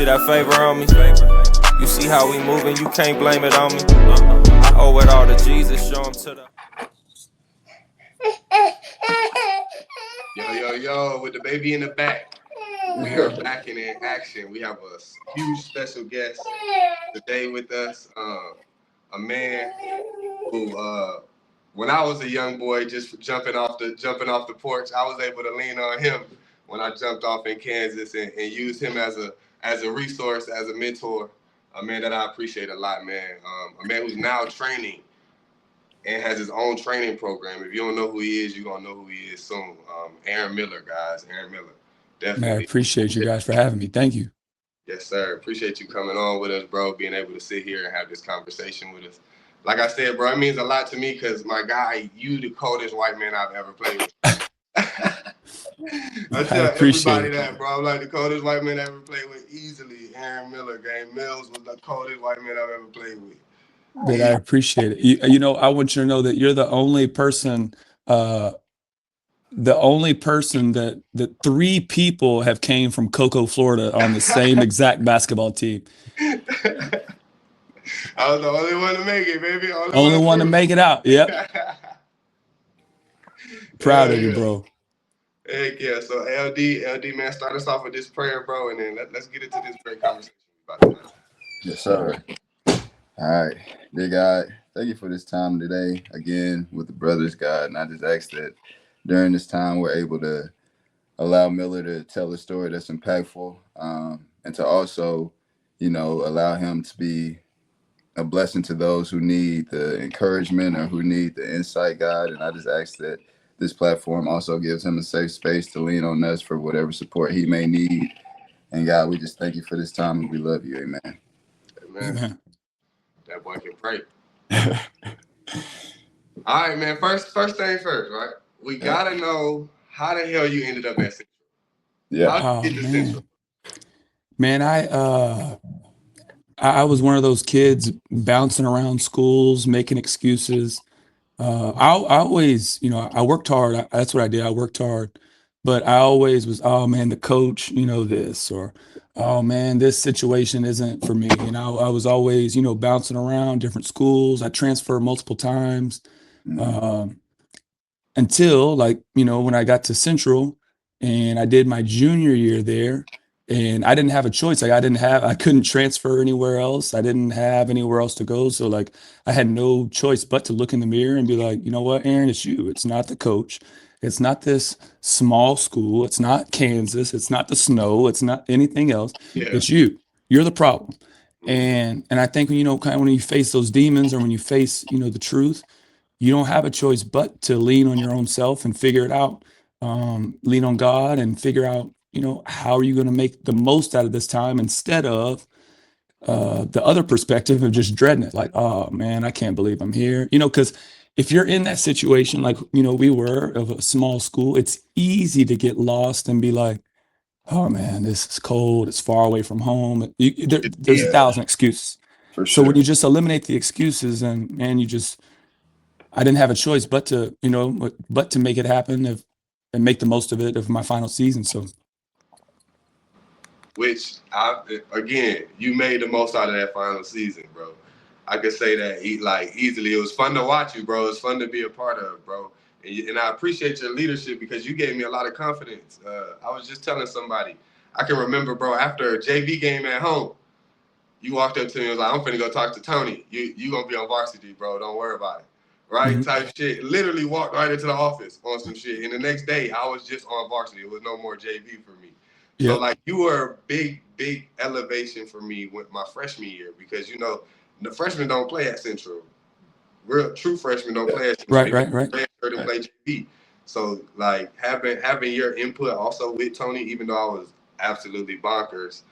that favor on me. You see how we moving, you can't blame it on me. I owe it all to Jesus, show him to the... Yo, with the baby in the back. We are back in action. We have a huge special guest today with us. A man who, when I was a young boy, just jumping off the porch, I was able to lean on him when I jumped off in Kansas and use him as a resource, as a mentor. A man that I appreciate a lot, man. A man who's now training and has his own training program. If you don't know who he is, you're going to know who he is soon. Aaron Miller, guys. Aaron Miller. Definitely. Man, I appreciate you guys for having me. Thank you. Yes, sir. Appreciate you coming on with us, bro, being able to sit here and have this conversation with us. Like I said, bro, it means a lot to me because, my guy, you the coldest white man I've ever played with. I tell everybody that, bro. I'm like the coldest white man I ever played with easily. Aaron Miller, Game Mills was the coldest white man I've ever played with. But I appreciate it. You know, I want you to know that you're the only person that 3 people have came from Cocoa, Florida on the same exact basketball team. I was the only one to make it, baby. Only one to make it out. Yep. Proud of you, bro. Heck yeah. So LD, man, start us off with this prayer, bro, and then let's get into this great conversation about tonight. Yes, sir. All right. Dear God, thank you for this time today, again, with the brothers, God. And I just ask that during this time, we're able to allow Miller to tell a story that's impactful, and to also, you know, allow him to be a blessing to those who need the encouragement or who need the insight, God. And I just ask that this platform also gives him a safe space to lean on us for whatever support he may need. And God, we just thank you for this time and we love you. Amen. Amen. That boy can pray. All right, man. First thing first, right? We gotta know how the hell you ended up at Central. Yeah. How did you get to Central? Man, I was one of those kids bouncing around schools, making excuses. I always, you know, I worked hard. That's what I did. I worked hard, but I always was, oh man, the coach, you know, this, or, oh man, this situation isn't for me. And I was always, you know, bouncing around different schools. I transferred multiple times, until, like, you know, when I got to Central and I did my junior year there. And I didn't have a choice. Like I couldn't transfer anywhere else. I didn't have anywhere else to go. So like I had no choice but to look in the mirror and be like, you know what, Aaron, it's you. It's not the coach. It's not this small school. It's not Kansas. It's not the snow. It's not anything else. Yeah. It's you. You're the problem. And I think, you know, kind of when you face those demons or when you face, you know, the truth, you don't have a choice but to lean on your own self and figure it out. Lean on God and figure out, you know, how are you going to make the most out of this time instead of the other perspective of just dreading it, like, oh man, I can't believe I'm here, you know, because if you're in that situation, like, you know, we were of a small school, it's easy to get lost and be like, oh man, this is cold, it's far away from home. There's 1,000 excuses. For sure. So when you just eliminate the excuses and I didn't have a choice but to, you know, but to make it happen and make the most of it of my final season. So. Which, again, you made the most out of that final season, bro. I could say that easily. It was fun to watch you, bro. It was fun to be a part of, bro. And I appreciate your leadership because you gave me a lot of confidence. I was just telling somebody, I can remember, bro, after a JV game at home, you walked up to me and was like, I'm finna go talk to Tony. You gonna be on varsity, bro. Don't worry about it. Right? Mm-hmm. Type shit. Literally walked right into the office on some shit. And the next day, I was just on varsity. It was no more JV for me. Yep. So, like, you were a big elevation for me with my freshman year because, you know, the freshmen don't play at Central. Real true freshmen don't play at Central. Right. They play JV. So, like, having your input also with Tony, even though I was absolutely bonkers,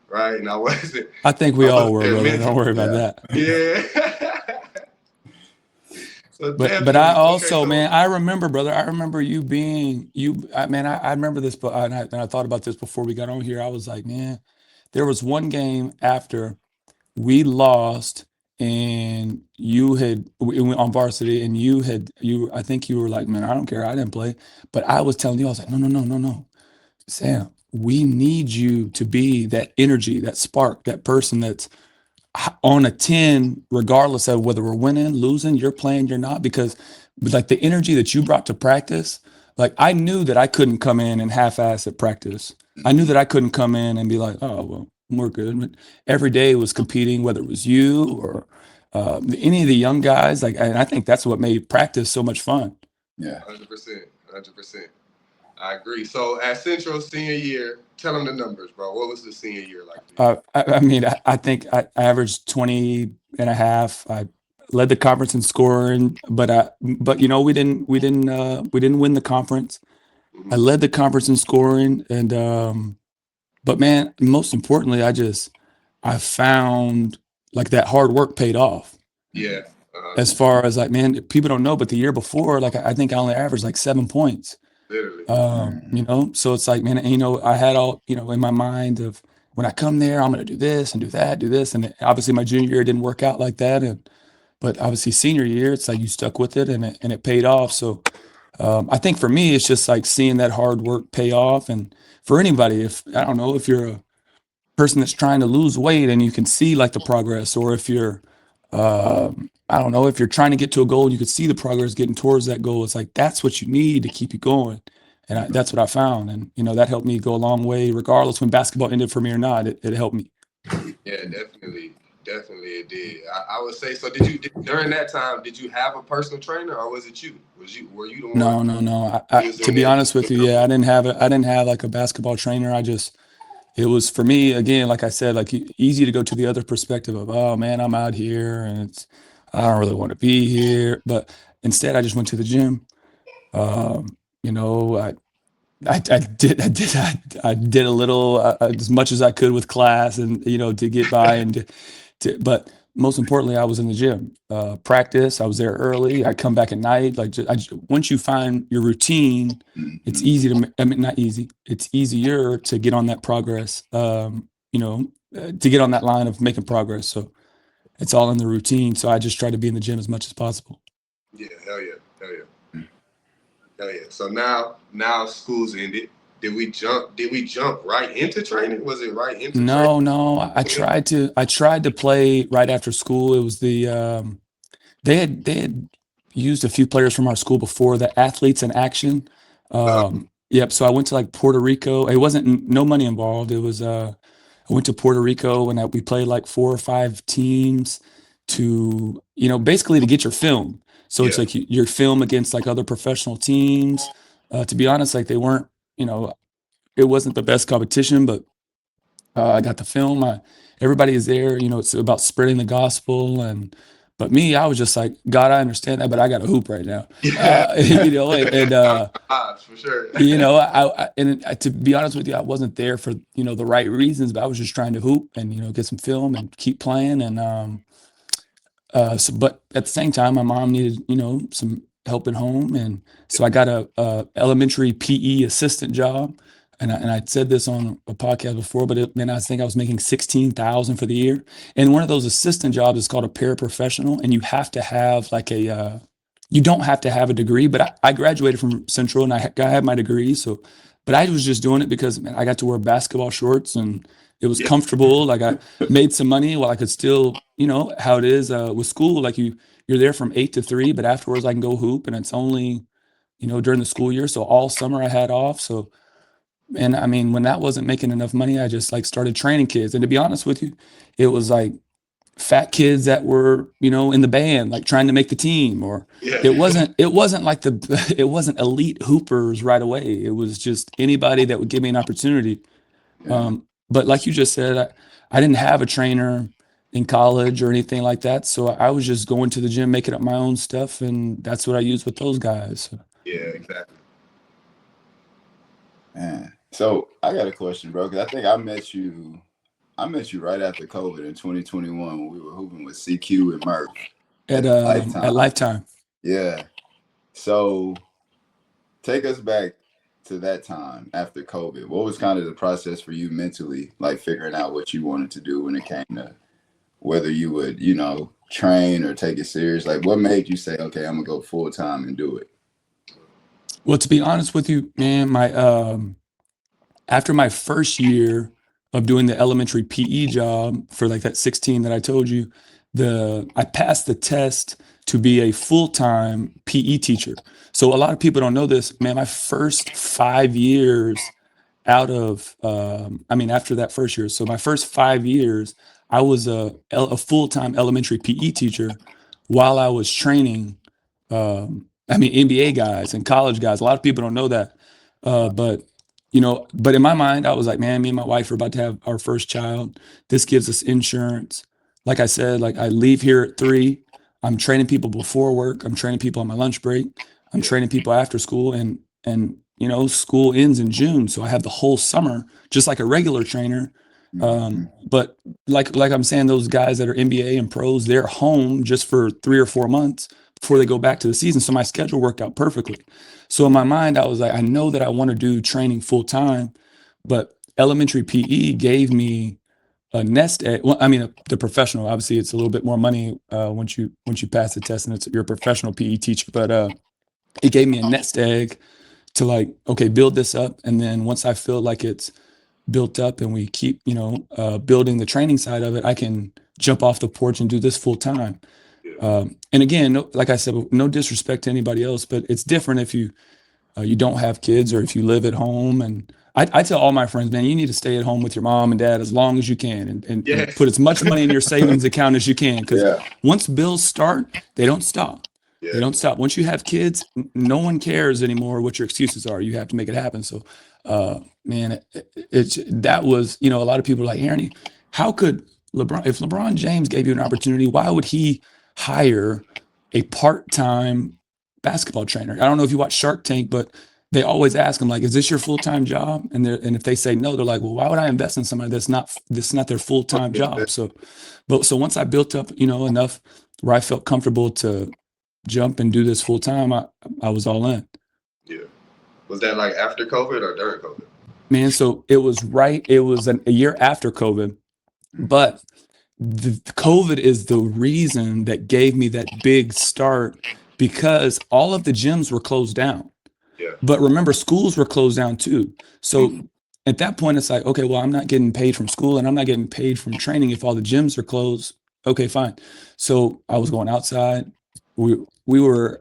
right? And I wasn't. I think we all were, brother. Don't worry about that. Yeah. But I also, man, I remember, brother. I remember you being I remember this, but and I thought about this before we got on here. I was like, man, there was one game after we lost, and we went on varsity, and I think you were like, man, I don't care, I didn't play, but I was telling you, I was like, no, Sam, we need you to be that energy, that spark, that person that's on a 10, regardless of whether we're winning, losing, you're playing, you're not, because like the energy that you brought to practice, like I knew that I couldn't come in and half-ass at practice. I knew that I couldn't come in and be like, oh, well, we're good. But every day was competing, whether it was you or any of the young guys. Like, and I think that's what made practice so much fun. Yeah. 100%. 100%. I agree. So at Central senior year, tell them the numbers, bro. What was the senior year like for you? I mean, I think I averaged 20 and a half. I led the conference in scoring, but you know, we didn't win the conference. I led the conference in scoring, and but man, most importantly, I found like that hard work paid off. Yeah. As far as like, man, people don't know, but the year before, like I think I only averaged like 7 points. Literally. You know, so it's like, man, and, you know, I had all, you know, in my mind of when I come there, I'm going to do this and do that, do this. And obviously my junior year didn't work out like that. But obviously senior year, it's like you stuck with it and it paid off. So I think for me, it's just like seeing that hard work pay off. And for anybody, if I don't know, if you're a person that's trying to lose weight and you can see like the progress, or if you're, I don't know, if you're trying to get to a goal and you can see the progress getting towards that goal, it's like that's what you need to keep you going. And that's what I found. And, you know, that helped me go a long way, regardless when basketball ended for me or not. It helped me. Yeah, definitely. Definitely it did. I would say, so during that time, did you have a personal trainer or was it you? Were you the one? No. To be honest with you, yeah, I didn't have like a basketball trainer. It was for me, again, like I said, like easy to go to the other perspective of, oh man, I'm out here and I don't really want to be here. But instead I just went to the gym. You know, I did a little, as much as I could with class and, you know, to get by but most importantly, I was in the gym, practice. I was there early. I'd come back at night. Like once you find your routine, it's easy to, I mean, not easy. It's easier to get on that progress, you know, to get on that line of making progress. So it's all in the routine. So I just try to be in the gym as much as possible. Yeah, hell yeah. Hell yeah. So now school's ended. Did we jump right into training? Was it right into training? No. I tried to play right after school. It was they had used a few players from our school before, the Athletes in Action. Yep. So I went to like Puerto Rico. It wasn't no money involved. It was I went to Puerto Rico and we played like 4 or 5 teams to, you know, basically to get your film. So it's like your film against like other professional teams. To be honest, like they weren't, you know, it wasn't the best competition, but I got the film. Everybody is there, you know, it's about spreading the gospel. But me, I was just like, God, I understand that, but I got a hoop right now. You know, for sure. You know, to be honest with you, I wasn't there for, you know, the right reasons, but I was just trying to hoop and, you know, get some film and keep playing. And but at the same time, my mom needed, you know, some help at home, and so I got a elementary PE assistant job. And I said this on a podcast before, but I think I was making $16,000 for the year. And one of those assistant jobs is called a paraprofessional, and you have to have like you don't have to have a degree, but I graduated from Central and I had my degree. So, but I was just doing it because, man, I got to wear basketball shorts and it was comfortable. Like I made some money while I could still, you know, how it is with school. Like you're there from 8 to 3, but afterwards I can go hoop, and it's only, you know, during the school year. So all summer I had off. So, and I mean, when that wasn't making enough money, I just like started training kids. And to be honest with you, it was like fat kids that were, you know, in the band, like trying to make the team, or it wasn't like it wasn't elite hoopers right away. It was just anybody that would give me an opportunity. But like you just said, I didn't have a trainer in college or anything like that. So I was just going to the gym, making up my own stuff. And that's what I used with those guys. Yeah, exactly. Man. So I got a question, bro, because I think I met you right after COVID in 2021 when we were hooping with CQ and Murph at Lifetime. Yeah. So take us back to that time after COVID. What was kind of the process for you mentally, like figuring out what you wanted to do when it came to whether you would, you know, train or take it serious? Like what made you say, okay, I'm gonna go full time and do it? Well, to be honest with you, man, after my first year of doing the elementary PE job for like that 16 that I told you, I passed the test to be a full-time PE teacher. So a lot of people don't know this, man. My first 5 years after that first year, so my first 5 years, I was a full-time elementary PE teacher while I was training, NBA guys and college guys. A lot of people don't know that, but in my mind, I was like, man, me and my wife are about to have our first child. This gives us insurance. Like I said, like I leave here at 3. I'm training people before work. I'm training people on my lunch break. I'm training people after school, and school ends in June, so I have the whole summer just like a regular trainer. But like I'm saying, those guys that are NBA and pros, they're home just for 3 or 4 months before they go back to the season. So my schedule worked out perfectly. So in my mind, I was like, I know that I want to do training full time, but elementary PE gave me a nest egg. Well, I mean, the professional, obviously it's a little bit more money once you pass the test and you're a professional PE teacher, but it gave me a nest egg to like, okay, build this up. And then once I feel like it's built up and we keep, building the training side of it, I can jump off the porch and do this full time. And again, like I said, no disrespect to anybody else, but it's different if you don't have kids or if you live at home. And I tell all my friends, man, you need to stay at home with your mom and dad as long as you can and put as much money in your savings account as you can. Because once bills start, they don't stop. They don't stop. Once you have kids, no one cares anymore what your excuses are. You have to make it happen. So, man, that was, a lot of people are like, Aaron, how could if LeBron James gave you an opportunity, why would he hire a part-time basketball trainer? I don't know if you watch Shark Tank, but they always ask them like, is this your full-time job? And if they say no, they're like, well, why would I invest in somebody that's not their full-time job? So once I built up, enough where I felt comfortable to jump and do this full time, I was all in. Yeah. Was that like after COVID or during COVID? Man, so it was a year after COVID, but the COVID is the reason that gave me that big start because all of the gyms were closed down. Yeah. But remember, schools were closed down too. So at that point, it's like, okay, well, I'm not getting paid from school and I'm not getting paid from training if all the gyms are closed. Okay, fine. So I was going outside. We were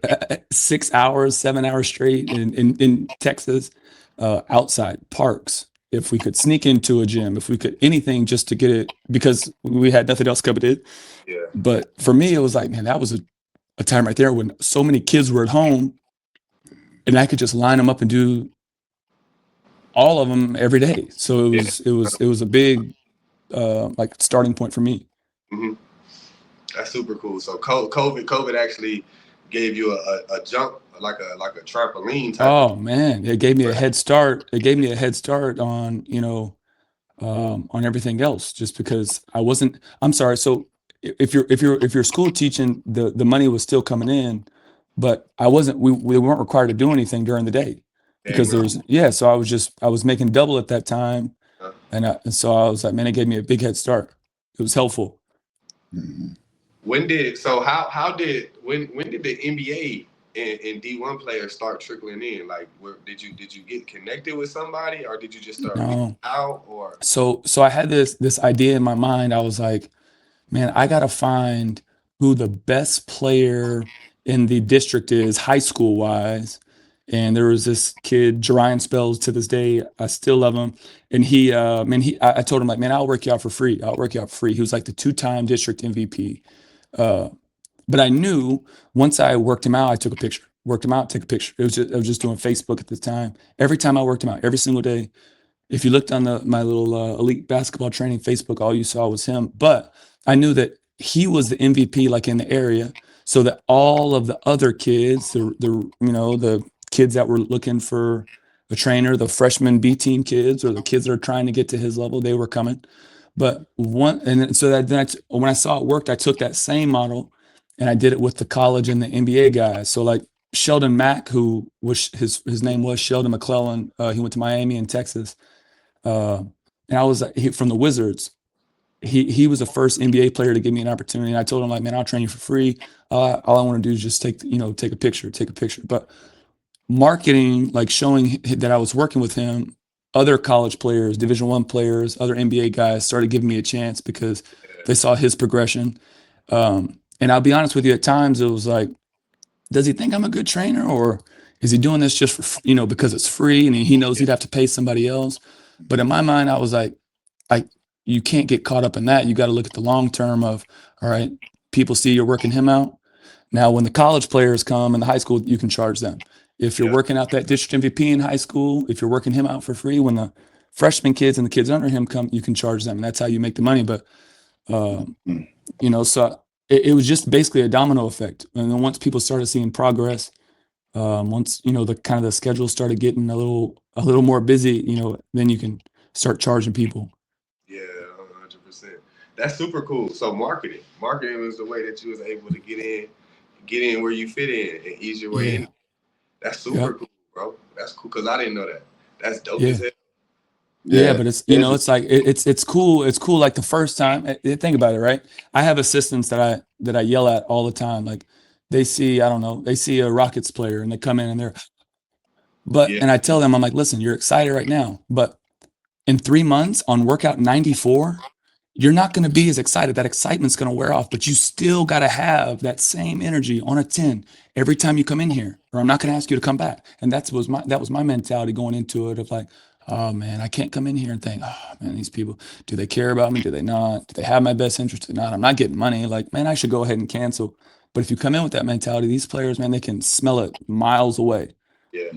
6 hours, 7 hours straight in Texas, outside parks. If we could sneak into a gym, if we could anything just to get it, because we had nothing else coming in. Yeah. But for me, it was like, man, that was a time right there when so many kids were at home, and I could just line them up and do all of them every day. So it was a big like starting point for me. Mm-hmm. That's super cool. So COVID actually gave you a jump, like a trampoline type. Oh man, it gave me a head start. It gave me a head start on on everything else, just because I'm sorry. So if you're school teaching, the money was still coming in, but we weren't required to do anything during the day because so I was making double at that time, and so I was like, man, it gave me a big head start. It was helpful. Mm-hmm. When did the NBA and D1 players start trickling in? Like, did you get connected with somebody, or did you just start out? Or so I had this idea in my mind. I was like, man, I gotta find who the best player in the district is, high school wise. And there was this kid, Jerian Spells, to this day, I still love him. And I told him like, man, I'll work you out for free. He was like the 2-time district MVP. But I knew once I worked him out, I took a picture. I was just doing Facebook at the time. Every time I worked him out, every single day. If you looked on my little elite basketball training Facebook, all you saw was him. But I knew that he was the MVP, like in the area, so that all of the other kids, the kids that were looking for a trainer, the freshman B team kids, or the kids that are trying to get to his level, they were coming. But when I saw it worked, I took that same model and I did it with the college and the NBA guys. So like Sheldon Mack, who was his name was Sheldon McClellan. He went to Miami in Texas. And I was from the Wizards. He was the first NBA player to give me an opportunity. And I told him like, man, I'll train you for free. All I want to do is just take a picture. But marketing, like showing that I was working with him, other college players, Division I players, other NBA guys started giving me a chance because they saw his progression. And I'll be honest with you, at times it was like, does he think I'm a good trainer, or is he doing this just for, because it's free and he knows he'd have to pay somebody else? But in my mind, I was like, you can't get caught up in that. You got to look at the long term of, all right, people see you're working him out. Now, when the college players come in the high school, you can charge them. If you're working out that district MVP in high school, if you're working him out for free, when the freshman kids and the kids under him come, you can charge them. And that's how you make the money. But, so it was just basically a domino effect. And then once people started seeing progress, once, the kind of the schedule started getting a little more busy, then you can start charging people. Yeah, 100%. That's super cool. So marketing was the way that you was able to get in where you fit in and ease your way in. That's super cool, bro. That's cool because I didn't know that. That's dope as hell. Yeah, but it's it's like it's cool. It's cool. Like the first time, think about it, right? I have assistants that I yell at all the time. Like they see a Rockets player and they come in and and I tell them, I'm like, listen, you're excited right now, but in 3 months on workout 94, you're not going to be as excited. That excitement's going to wear off, but you still got to have that same energy on a 10 every time you come in here, or I'm not going to ask you to come back. And that was my mentality going into it of like, oh man, I can't come in here and think, oh man, these people, do they care about me? Do they not? Do they have my best interest or not? I'm not getting money. Like, man, I should go ahead and cancel. But if you come in with that mentality, these players, man, they can smell it miles away. Yeah.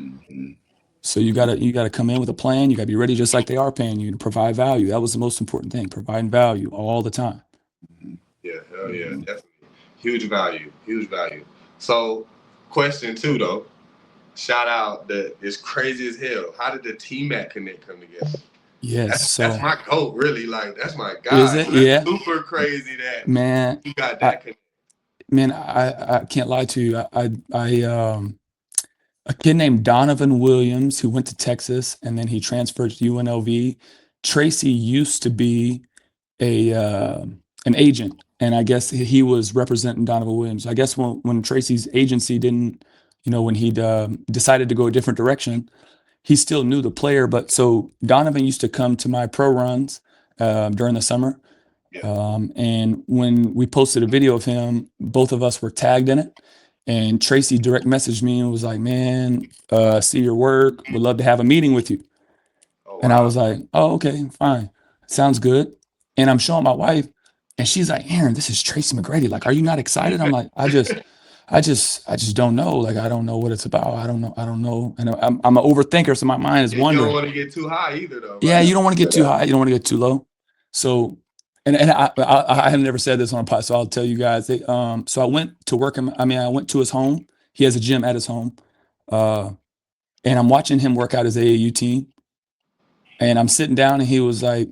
So you gotta come in with a plan. You gotta be ready, just like they are paying you, to provide value. That was the most important thing: providing value all the time. Yeah, hell yeah, definitely. Huge value. So, question 2 though. Shout out that it's crazy as hell. How did the T-Mac Connect come together? Yes, that's my goat, really. Like that's my guy. Is it? Yeah. Super crazy that man. You got that connect. Man, I can't lie to you. A kid named Donovan Williams who went to Texas and then he transferred to UNLV. Tracy used to be an agent, and I guess he was representing Donovan Williams. I guess when Tracy's agency didn't, when he decided to go a different direction, he still knew the player. But so Donovan used to come to my pro runs during the summer. And when we posted a video of him, both of us were tagged in it. And Tracy direct messaged me and was like, man, see your work. Would love to have a meeting with you. Oh, wow. And I was like, oh, okay, fine. Sounds good. And I'm showing my wife and she's like, Aaron, this is Tracy McGrady. Like, are you not excited? I'm like, I just don't know. Like, I don't know what it's about. I don't know. And I'm an overthinker. So my mind is wondering. You don't want to get too high either though. Right? Yeah. You don't want to get too high. You don't want to get too low. So, and I have never said this on a pod, so I'll tell you guys. So I went to work him. I went to his home. He has a gym at his home, and I'm watching him work out his AAU team. And I'm sitting down, and he was like,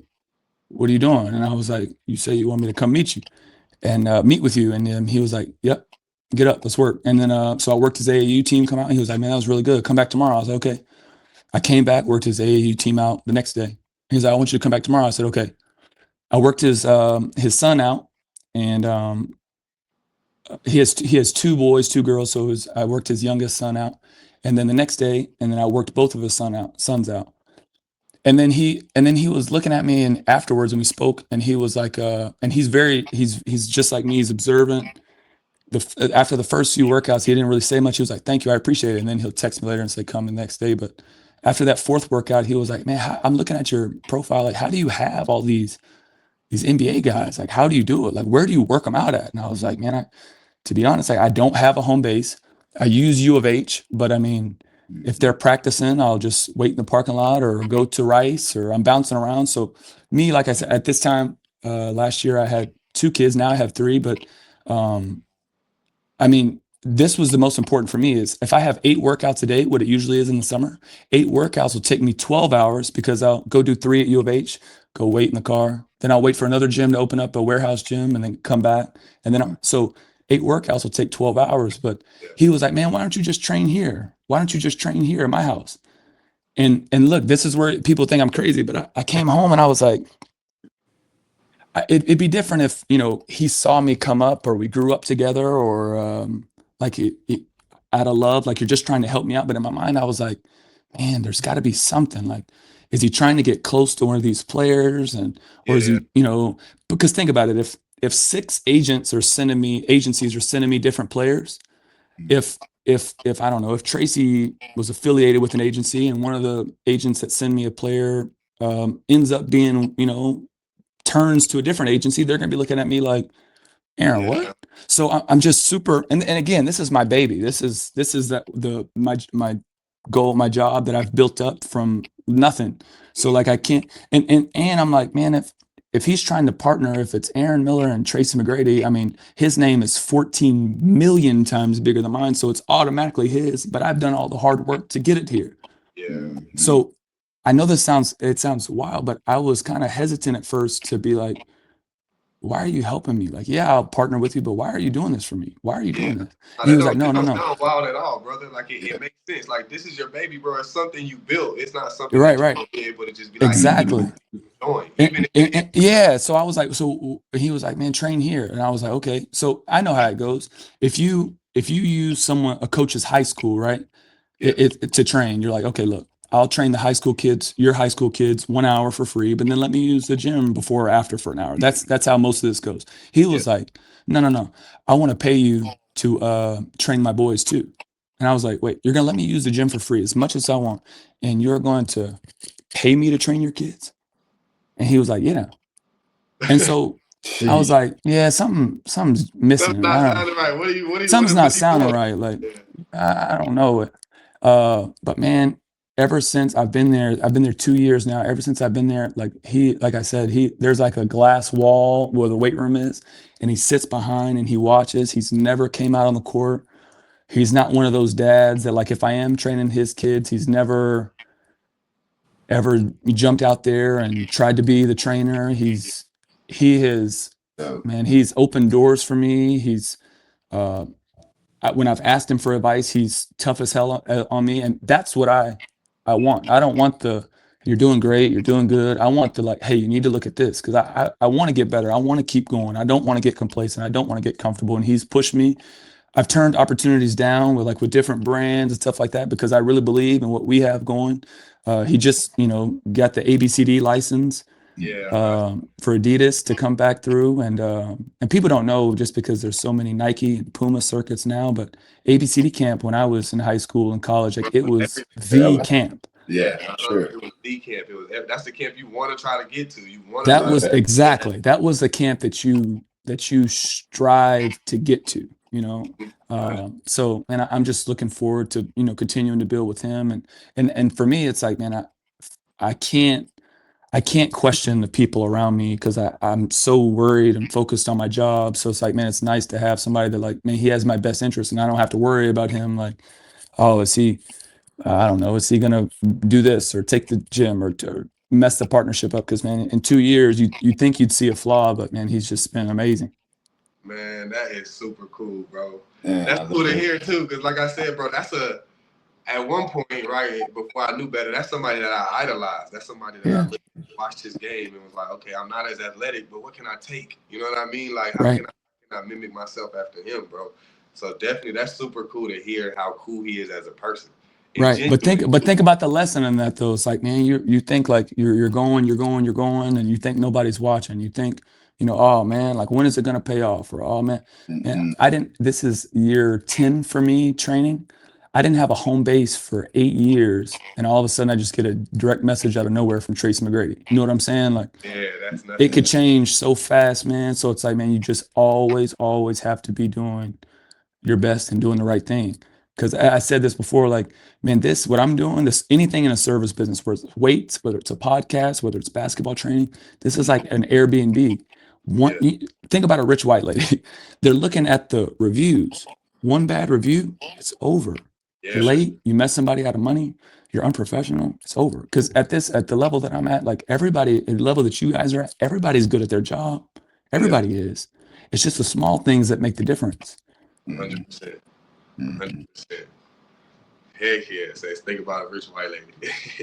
"What are you doing?" And I was like, "You say you want me to come meet you and meet with you?" And he was like, "Yep, get up, let's work." And then so I worked his AAU team. Come out. And he was like, "Man, that was really good. Come back tomorrow." I was like, "Okay." I came back, worked his AAU team out the next day. He's like, "I want you to come back tomorrow." I said, "Okay." I worked his son out, and he has 2 boys, 2 girls. So I worked his youngest son out, and then the next day, and then I worked both of his sons out. And then he was looking at me, and afterwards, and we spoke, and he was like, and he's just like me. He's observant. After the first few workouts, he didn't really say much. He was like, "Thank you, I appreciate it." And then he'll text me later and say, "Come the next day." But after that 4th workout, he was like, "Man, I'm looking at your profile. Like, how do you have all these NBA guys? Like, how do you do it? Like, where do you work them out at?" And I was like, man, to be honest, I don't have a home base. I use U of H, but I mean, if they're practicing, I'll just wait in the parking lot or go to Rice, or I'm bouncing around. So me, like I said, at this time, last year I had 2 kids. Now I have 3, but I mean, this was the most important for me is if I have 8 workouts a day, what it usually is in the summer, 8 workouts will take me 12 hours because I'll go do 3 at U of H, go wait in the car. Then I'll wait for another gym to open up, a warehouse gym, and then come back. And then, so 8 workouts will take 12 hours. But he was like, man, why don't you just train here? Why don't you just train here at my house? And look, this is where people think I'm crazy, but I came home and I was like, it'd be different if, he saw me come up or we grew up together or like out of love, like you're just trying to help me out. But in my mind, I was like, man, there's got to be something. Like, is he trying to get close to one of these players, and or is Yeah. he, because think about it, if six agencies are sending me different players, if I don't know, if Tracy was affiliated with an agency and one of the agents that send me a player ends up being, turns to a different agency, they're going to be looking at me like, Aaron, Yeah. what? So I'm just super, and again, this is my baby. This is my goal, my job that I've built up from nothing. So like I can't, and I'm like, man, if he's trying to partner, if it's Aaron Miller and Tracy McGrady, I mean, his name is 14 million times bigger than mine, so it's automatically his. But I've done all the hard work to get it here. Yeah. So I know it sounds wild, but I was kind of hesitant at first to be like, why are you helping me? Like, yeah, I'll partner with you, but why are you doing this for me? Why are you doing this? And he was like, no. It don't sound wild at all, brother. Like it makes sense. Like this is your baby, bro. It's something you built. It's not something Right, that right. you'll be able to just be like, Exactly. join. Yeah. So I was like, so he was like, man, train here. And I was like, okay. So I know how it goes. If you use a coach's high school, right? Yeah. To train, you're like, okay, look, I'll train the high school kids, your high school kids, 1 hour for free, but then let me use the gym before or after for an hour. That's how most of this goes. He was like, no. I want to pay you to train my boys too. And I was like, wait, you're gonna let me use the gym for free as much as I want, and you're going to pay me to train your kids? And he was like, yeah. And so I was like, yeah, something's missing. Something's not sounding right. Something's not sounding right. Like, I don't know it. But man, ever since I've been there 2 years now. Ever since I've been there, like I said, there's like a glass wall where the weight room is, and he sits behind and he watches. He's never came out on the court. He's not one of those dads that, like, if I am training his kids, he's never ever jumped out there and tried to be the trainer. He's opened doors for me. When I've asked him for advice, he's tough as hell on me. And that's what I want. I don't want you're doing great, you're doing good. I want like, hey, you need to look at this, because I want to get better. I want to keep going. I don't want to get complacent. I don't want to get comfortable. And he's pushed me. I've turned opportunities down with different brands and stuff like that, because I really believe in what we have going. He just, got the ABCD license for Adidas to come back through. And people don't know, just because there's so many Nike and Puma circuits now, but ABCD camp when I was in high school and college, like, it was the camp. Yeah, sure. It was the camp. That's the camp you want to try to get to. That was the camp that you strive to get to, so, and I'm just looking forward to, continuing to build with him. And for me, it's like, man, I can't question the people around me, because I'm so worried and focused on my job. So it's like, man, it's nice to have somebody that, like, man, he has my best interest, and I don't have to worry about him. Like, oh, is he, I don't know, is he going to do this or take the gym or mess the partnership up? Because, man, in 2 years, you think you'd see a flaw, but man, he's just been amazing. Man, that is super cool, bro. Yeah, that's cool to hear too, because like I said, bro, at one point, right, before I knew better, that's somebody that I idolized. That's somebody that I watched his game and was like, okay, I'm not as athletic, but what can I take? You know what I mean? Like, how can I mimic myself after him, bro? So definitely, that's super cool to hear how cool he is as a person. Right, but think about the lesson in that, though. It's like, man, you think like you're going, and you think nobody's watching. You think, oh man, like, when is it gonna pay off? Or, oh man, and this is year 10 for me training. I didn't have a home base for 8 years, and all of a sudden I just get a direct message out of nowhere from Tracy McGrady. You know what I'm saying? Like, that's nothing. It could change so fast, man. So it's like, man, you just always have to be doing your best and doing the right thing. Because I said this before, like, man, what I'm doing, anything in a service business, whether it's weights, whether it's a podcast, whether it's basketball training, this is like an Airbnb. Think about a rich white lady. They're looking at the reviews. One bad review, it's over. You're late, you mess somebody out of money, you're unprofessional, it's over. Because at the level that I'm at, like, everybody, at the level that you guys are at, everybody's good at their job. Everybody is. It's just the small things that make the difference. 100%. 100%. Heck yeah. Says, think about a rich white lady.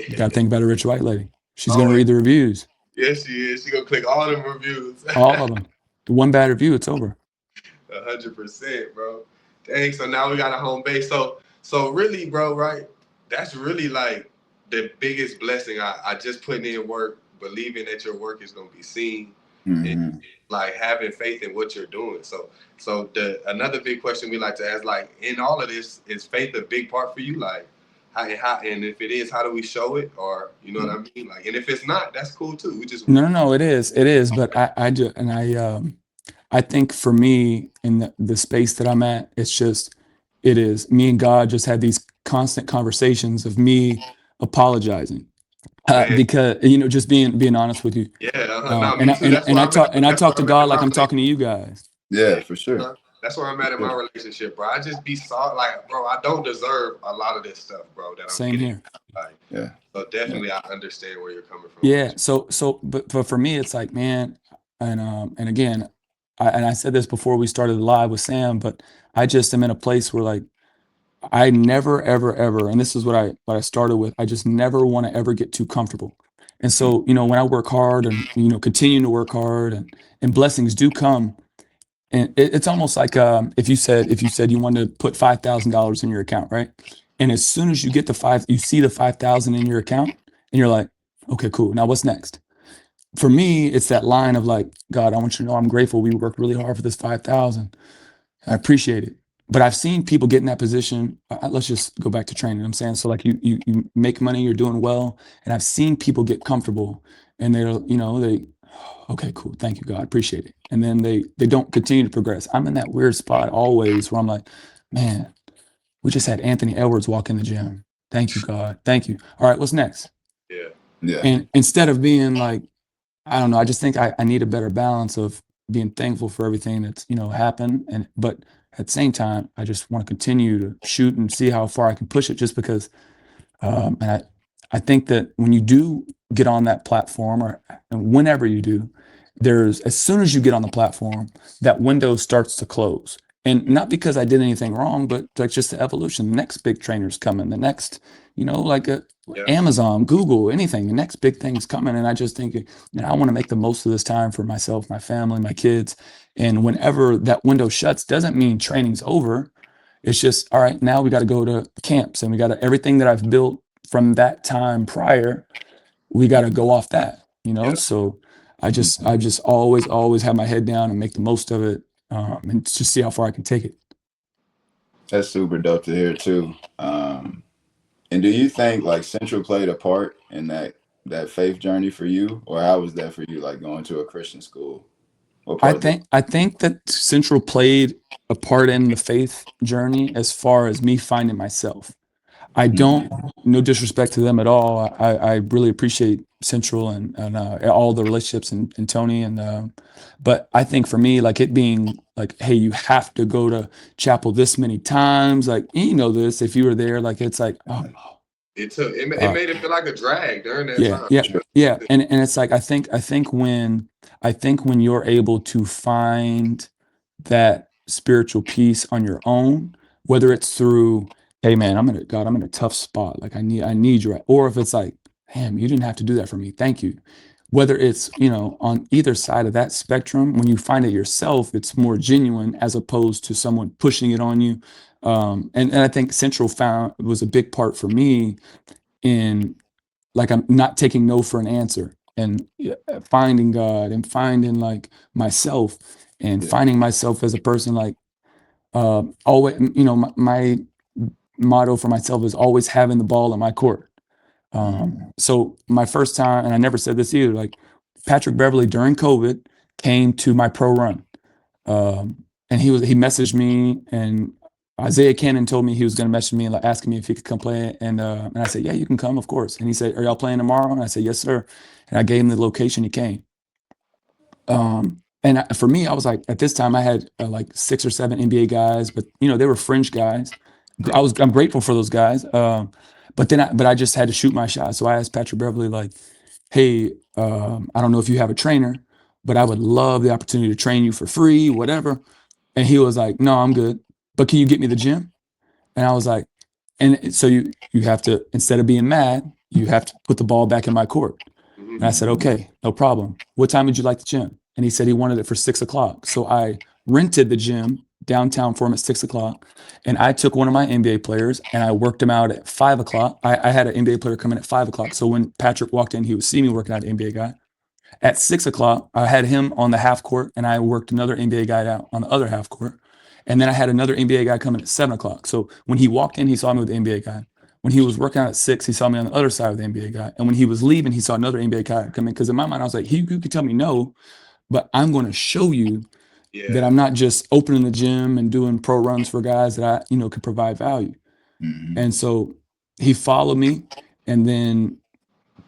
You gotta think about a rich white lady. She's gonna read the reviews. Yes, she is. She's gonna click all them reviews. All of them. One bad review, it's over. 100%, bro. Dang, so now we got a home base. So really, bro, right? That's really like the biggest blessing. I just putting in work, believing that your work is gonna be seen, Mm-hmm. and like having faith in what you're doing. So the another big question we like to ask, like in all of this, is faith a big part for you? Like how and if it is, how do we show it? Or you know what I mean? Like, and if it's not, that's cool too. We just No, it is. But I do, and I think for me in the space that I'm at, it's just, it is me and God just had these constant conversations of me apologizing, man, because just being honest with you. yeah, Um, no, and me I, too. and, and I talk and I talk to God In like my I'm relationship. talking to you guys. Yeah, for sure. That's where I'm at in my relationship, bro. I just be sorry, like, bro. I don't deserve a lot of this stuff, bro. That I'm Same getting, here. like, Yeah. so definitely, I understand where you're coming from. Yeah. But for me, it's like, man, and again, I said this before we started live with Sam, but I just am in a place where, like, I never, ever, ever, and this is what I started with. I just never want to ever get too comfortable. And so, when I work hard and, continue to work hard, and blessings do come, and it's almost like, if you said you wanted to put $5,000 in your account, right? And as soon as you get you see the 5,000 in your account, and you're like, okay, cool. Now what's next? For me, it's that line of like, God, I want you to know I'm grateful. We worked really hard for this 5,000. I appreciate it. But I've seen people get in that position. Let's just go back to training. I'm saying, so like you make money, you're doing well, and I've seen people get comfortable, and they, okay, cool, thank you, God, appreciate it, and then they don't continue to progress. I'm in that weird spot always where I'm like, man, we just had Anthony Edwards walk in the gym. Thank you, God, thank you. All right, what's next? Yeah, Yeah. And instead of being like, I don't know, I just think I need a better balance of being thankful for everything that's happened, but at the same time, I just want to continue to shoot and see how far I can push it, just because. And I think that when you do get on that platform, or whenever you do, as soon as you get on the platform, that window starts to close. And not because I did anything wrong, but like just the evolution. The next big trainer's coming. The next, like yeah, Amazon, Google, anything. The next big thing's coming. And I just think, I want to make the most of this time for myself, my family, my kids. And whenever that window shuts, doesn't mean training's over. It's just, all right, now we got to go to camps, and we got to, everything that I've built from that time prior, we got to go off that, yeah. So I just always have my head down and make the most of it, and just see how far I can take it. That's super dope to hear too. And do you think like Central played a part in that faith journey for you, or how was that for you, like going to a Christian school? What I part did? think I think that Central played a part in the faith journey as far as me finding myself. I don't, no disrespect to them at all. I really appreciate Central and all the relationships, and Tony, but I think for me, like, it being like, hey, you have to go to chapel this many times. Like, this, if you were there, like, it's like, oh, It made it feel like a drag during that yeah, time. yeah, yeah. And it's like, I think when you're able to find that spiritual peace on your own, whether it's through, hey man, I'm in a tough spot. Like, I need you. Or if it's like, damn, you didn't have to do that for me. Thank you. Whether it's, on either side of that spectrum, when you find it yourself, it's more genuine as opposed to someone pushing it on you. And I think Central was a big part for me in, like, I'm not taking no for an answer, and finding God, and finding like myself, and Yeah. finding myself as a person, like, always, my motto for myself is always having the ball in my court. So my first time, and I never said this either, like, Patrick Beverly during COVID came to my pro run. And he messaged me, and Isaiah Cannon told me he was going to message me and, like, asking me if he could come play. And I said, yeah, you can come, of course. And he said, are y'all playing tomorrow? And I said, yes, sir. And I gave him the location. He came. For me, I was like, at this time I had like 6 or 7 NBA guys, but they were fringe guys. I'm grateful for those guys. But I just had to shoot my shot. So I asked Patrick Beverly, like, hey, I don't know if you have a trainer, but I would love the opportunity to train you for free, whatever. And he was like, no, I'm good. But can you get me the gym? And I was like, and so you have to, instead of being mad, you have to put the ball back in my court. And I said, okay, no problem. What time would you like the gym? And he said he wanted it for 6 o'clock. So I rented the gym downtown for him at 6 o'clock. And I took one of my NBA players and I worked him out at 5 o'clock. I had an NBA player come in at 5 o'clock. So when Patrick walked in, he would see me working out an NBA guy. At 6 o'clock, I had him on the half court and I worked another NBA guy out on the other half court. And then I had another NBA guy coming at 7 o'clock. So when he walked in, he saw me with the NBA guy. When he was working out at 6, he saw me on the other side of the NBA guy. And when he was leaving, he saw another NBA guy come in. Because in my mind, I was like, you could tell me no, but I'm going to show you that I'm not just opening the gym and doing pro runs for guys that I, could provide value. And so he followed me. And then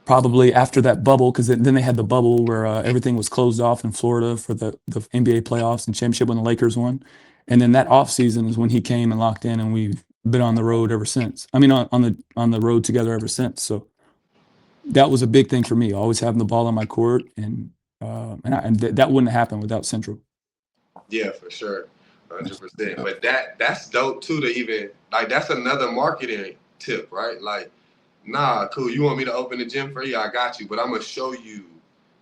probably after that bubble, because then they had the bubble where everything was closed off in Florida for the NBA playoffs and championship when the Lakers won. And then that off season is when he came and locked in, and we've been on the road ever since. I mean, on the road together ever since. So that was a big thing for me, always having the ball on my court, and that wouldn't happen without Central. Yeah, for sure, 100%. But that's dope too. To even like, that's another marketing tip, right? Like, nah, cool. You want me to open the gym for you? I got you. But I'm gonna show you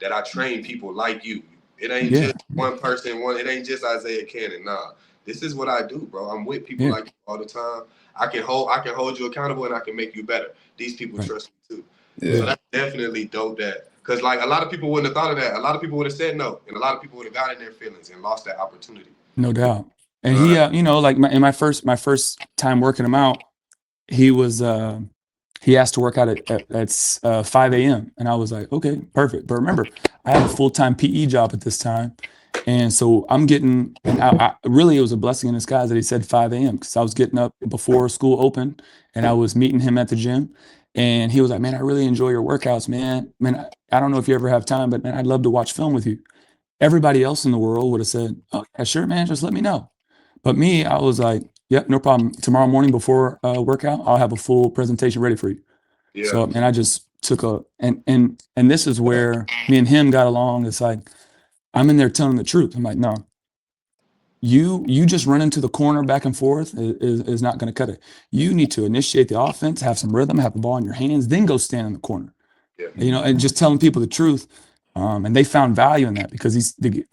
that I train people like you. It ain't just one person. It ain't just Isaiah Cannon. Nah, this is what I do, bro. I'm with people like you all the time. I can hold you accountable and I can make you better. These people trust me too. Yeah. So that's definitely dope. Because like a lot of people wouldn't have thought of that. A lot of people would have said no, and a lot of people would have got in their feelings and lost that opportunity. No doubt. And he, like in my first time working him out, he was he asked to work out at 5 a.m. and I was like, okay, perfect. But remember, I had a full-time PE job at this time, and so I'm getting. And I really, it was a blessing in disguise that he said 5 a.m. because I was getting up before school opened, and I was meeting him at the gym. And he was like, man, I really enjoy your workouts, man. I don't know if you ever have time, but man, I'd love to watch film with you. Everybody else in the world would have said, oh, yeah, sure, man, just let me know. But me, I was like, yep, no problem. Tomorrow morning before workout, I'll have a full presentation ready for you. Yeah. So, and I just took and this is where me and him got along. It's like, I'm in there telling the truth. I'm like, no, you just run into the corner back and forth is not going to cut it. You need to initiate the offense, have some rhythm, have the ball in your hands, then go stand in the corner. Yeah. And just telling people the truth. And they found value in that because the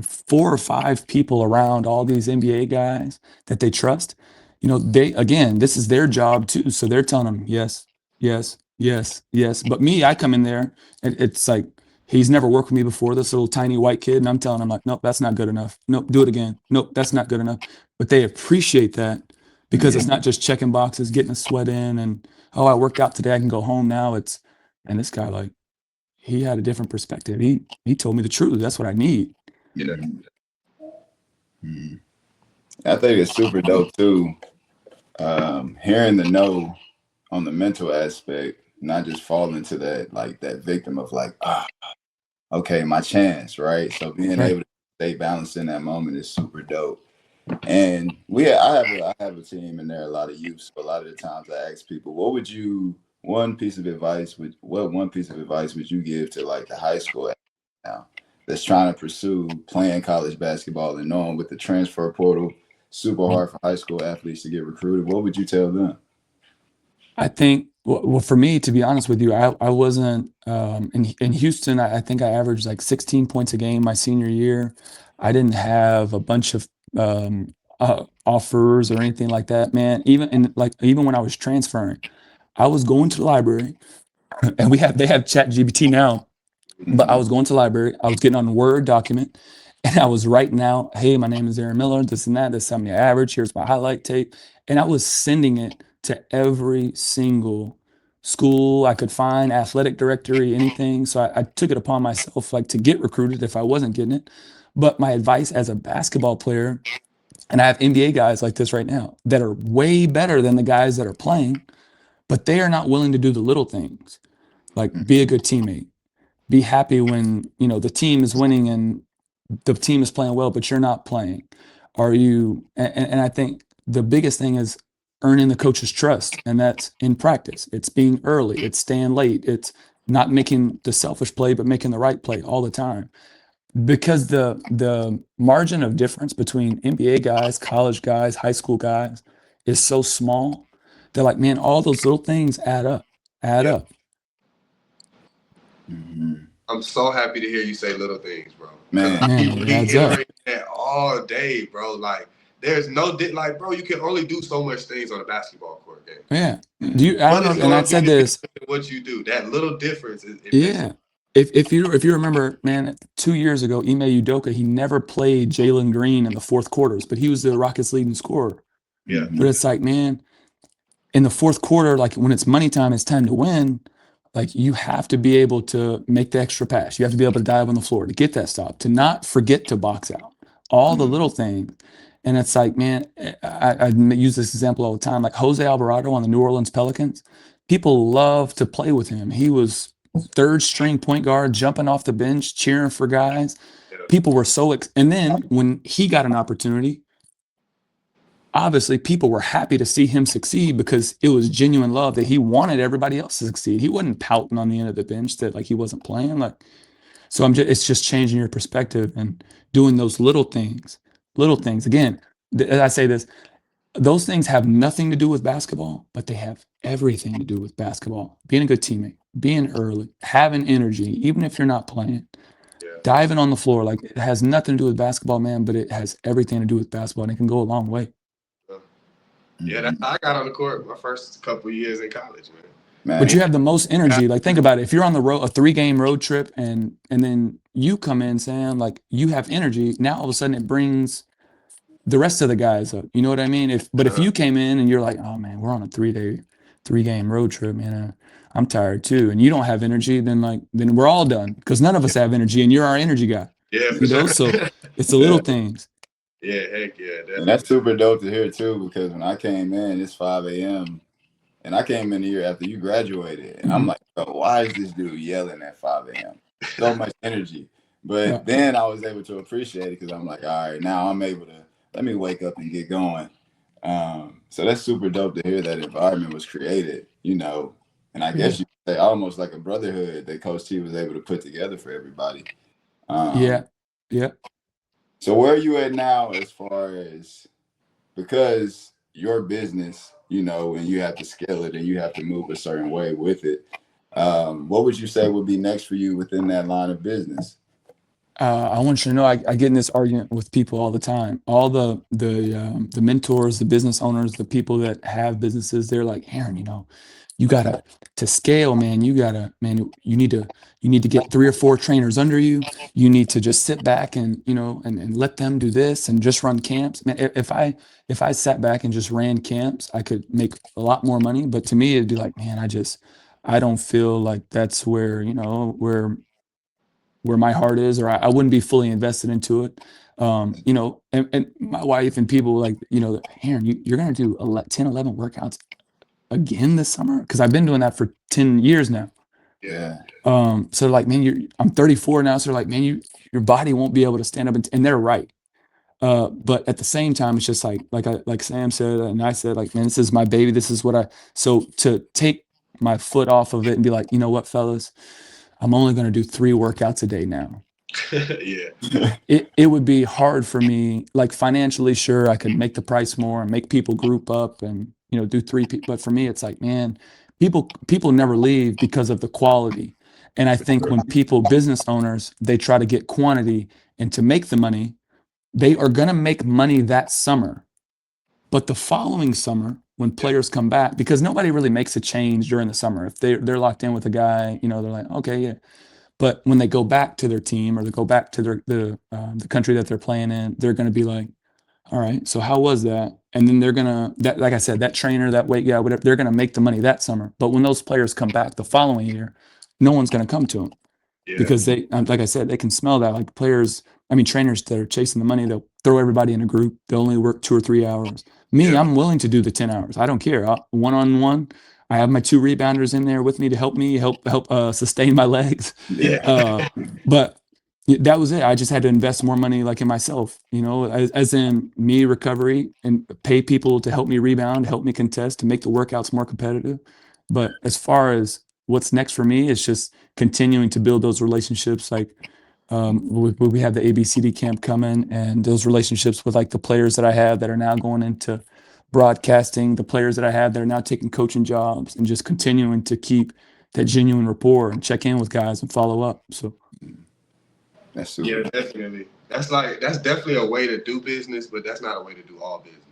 4 or 5 people around all these NBA guys that they trust, this is their job too. So they're telling them, yes, yes, yes, yes. But me, I come in there and it's like, he's never worked with me before, this little tiny white kid. And I'm telling him like, nope, that's not good enough. Nope, do it again. Nope, that's not good enough. But they appreciate that because it's not just checking boxes, getting a sweat in and, oh, I worked out today, I can go home now. And this guy, like, he had a different perspective. He told me the truth. That's what I need. Yeah. Mm-hmm. I think it's super dope too. Hearing the no on the mental aspect, not just falling to that victim of like, okay, my chance, right? So being able to stay balanced in that moment is super dope. And I have a team and there are a lot of youth. So a lot of the times I ask people, what one piece of advice would you give to like the high school now that's trying to pursue playing college basketball and knowing with the transfer portal super hard for high school athletes to get recruited? What would you tell them? I think, well, for me, to be honest with you, I wasn't in Houston. I think I averaged like 16 points a game my senior year. I didn't have a bunch of offers or anything like that, man. Even when I was transferring, I was going to the library, and they have ChatGPT now, but I was going to the library. I was getting on a Word document, and I was writing out, hey, my name is Aaron Miller, this and that, this is how many I average, here's my highlight tape. And I was sending it to every single school I could find, athletic directory, anything. So I took it upon myself like to get recruited if I wasn't getting it. But my advice as a basketball player, and I have NBA guys like this right now that are way better than the guys that are playing, but they are not willing to do the little things, like be a good teammate, be happy when the team is winning and the team is playing well, but you're not playing. Are you? And I think the biggest thing is earning the coach's trust, and that's in practice. It's being early. It's staying late. It's not making the selfish play, but making the right play all the time. Because the margin of difference between NBA guys, college guys, high school guys is so small. They're like, man, all those little things add up. Up. Mm-hmm. I'm so happy to hear you say little things, bro. Man, I reiterate that all day, bro. Like, there's no like, bro, you can only do so much things on a basketball court game. Yeah. Do you? I What don't is know. And I going to said be the this. difference in what you do? That little difference, it makes Yeah. If you remember, man, 2 years ago, Ime Udoka, he never played Jalen Green in the fourth quarters, but he was the Rockets' leading scorer. Yeah. But it's like, man, in the fourth quarter, like when it's money time, it's time to win. Like you have to be able to make the extra pass. You have to be able to dive on the floor to get that stop, to not forget to box out. All the little things. And it's like, man, I use this example all the time. Like Jose Alvarado on the New Orleans Pelicans, people love to play with him. He was third string point guard, jumping off the bench, cheering for guys. Yeah. People were and then when he got an opportunity, obviously people were happy to see him succeed because it was genuine love that he wanted everybody else to succeed. He wasn't pouting on the end of the bench that like he wasn't playing. Like, so it's just changing your perspective and doing those little things. Little things. Again, as I say this, those things have nothing to do with basketball, but they have everything to do with basketball. Being a good teammate, being early, having energy, even if you're not playing, Yeah. diving on the floor. Like it has nothing to do with basketball, man, but it has everything to do with basketball, and it can go a long way. Yeah, that's how I got on the court my first couple of years in college, man. But you have the most energy. Like think about it. If you're on the road, a 3-game road trip, and then you come in, Sam, like you have energy. Now all of a sudden it brings the rest of the guys up. You know what I mean? If you came in and you're like, oh man, we're on a 3-game road trip, man. I'm tired too, and you don't have energy, then we're all done because none of us have energy, and you're our energy guy. Yeah, for You know, sure. so it's the little things. Yeah, heck yeah. Definitely. And that's super dope to hear too, because when I came in, it's 5 a.m. and I came in the year after you graduated, and I'm like, oh, why is this dude yelling at 5 a.m.? So much energy. But then I was able to appreciate it because I'm like, all right, now I'm able to let me wake up and get going. So that's super dope to hear that environment was created, you know. And I guess you could say almost like a brotherhood that Coach T was able to put together for everybody. Yeah. So where are you at now as far as, because your business, you know, and you have to scale it and you have to move a certain way with it. What would you say would be next for you within that line of business? I want you to know I get in this argument with people all the time. All the mentors, the business owners, the people that have businesses, they're like, Aaron, you know, you gotta to scale, man. You need to get 3 or 4 trainers under you. You need to just sit back and and let them do this and just run camps. Man, if I sat back and just ran camps, I could make a lot more money. But to me, it'd be like, man, I don't feel like that's where where my heart is, or I wouldn't be fully invested into it. And my wife and people like, Aaron, you're going to do 10, 11 workouts again this summer? Because I've been doing that for 10 years now. Yeah. So like, man, I'm 34 now. So they're like, man, your body won't be able to stand up. And they're right. But at the same time, it's just like Sam said, and I said, like, man, this is my baby. This is so to take my foot off of it and be like, you know what, fellas, I'm only going to do 3 workouts a day now. Yeah. It would be hard for me, like financially, sure, I could make the price more and make people group up and, do 3 people. But for me, it's like, man, people never leave because of the quality. And I think when business owners, they try to get quantity and to make the money, they are going to make money that summer. But the following summer, when players come back, because nobody really makes a change during the summer. If they're locked in with a guy, they're like, okay, yeah. But when they go back to their team or they go back to the country that they're playing in, they're going to be like, all right, so how was that? And then they're going to, like I said, that trainer, that weight guy, whatever, they're going to make the money that summer. But when those players come back the following year, no one's going to come to them. Yeah. Because they, like I said, they can smell that. Like trainers that are chasing the money, they'll throw everybody in a group. They'll only work 2 or 3 hours. Me, I'm willing to do the 10 hours. I don't care. One-on-one. I have my 2 rebounders in there with me to help sustain my legs. Yeah. But that was it. I just had to invest more money like in myself, as in me recovery, and pay people to help me rebound, help me contest, to make the workouts more competitive. But as far as what's next for me, it's just continuing to build those relationships. Like we have the ABCD camp coming, and those relationships with like the players that I have that are now going into broadcasting, the players that I have that are now taking coaching jobs, and just continuing to keep that genuine rapport and check in with guys and follow up. So That's super. Yeah, definitely. That's definitely a way to do business, but that's not a way to do all business.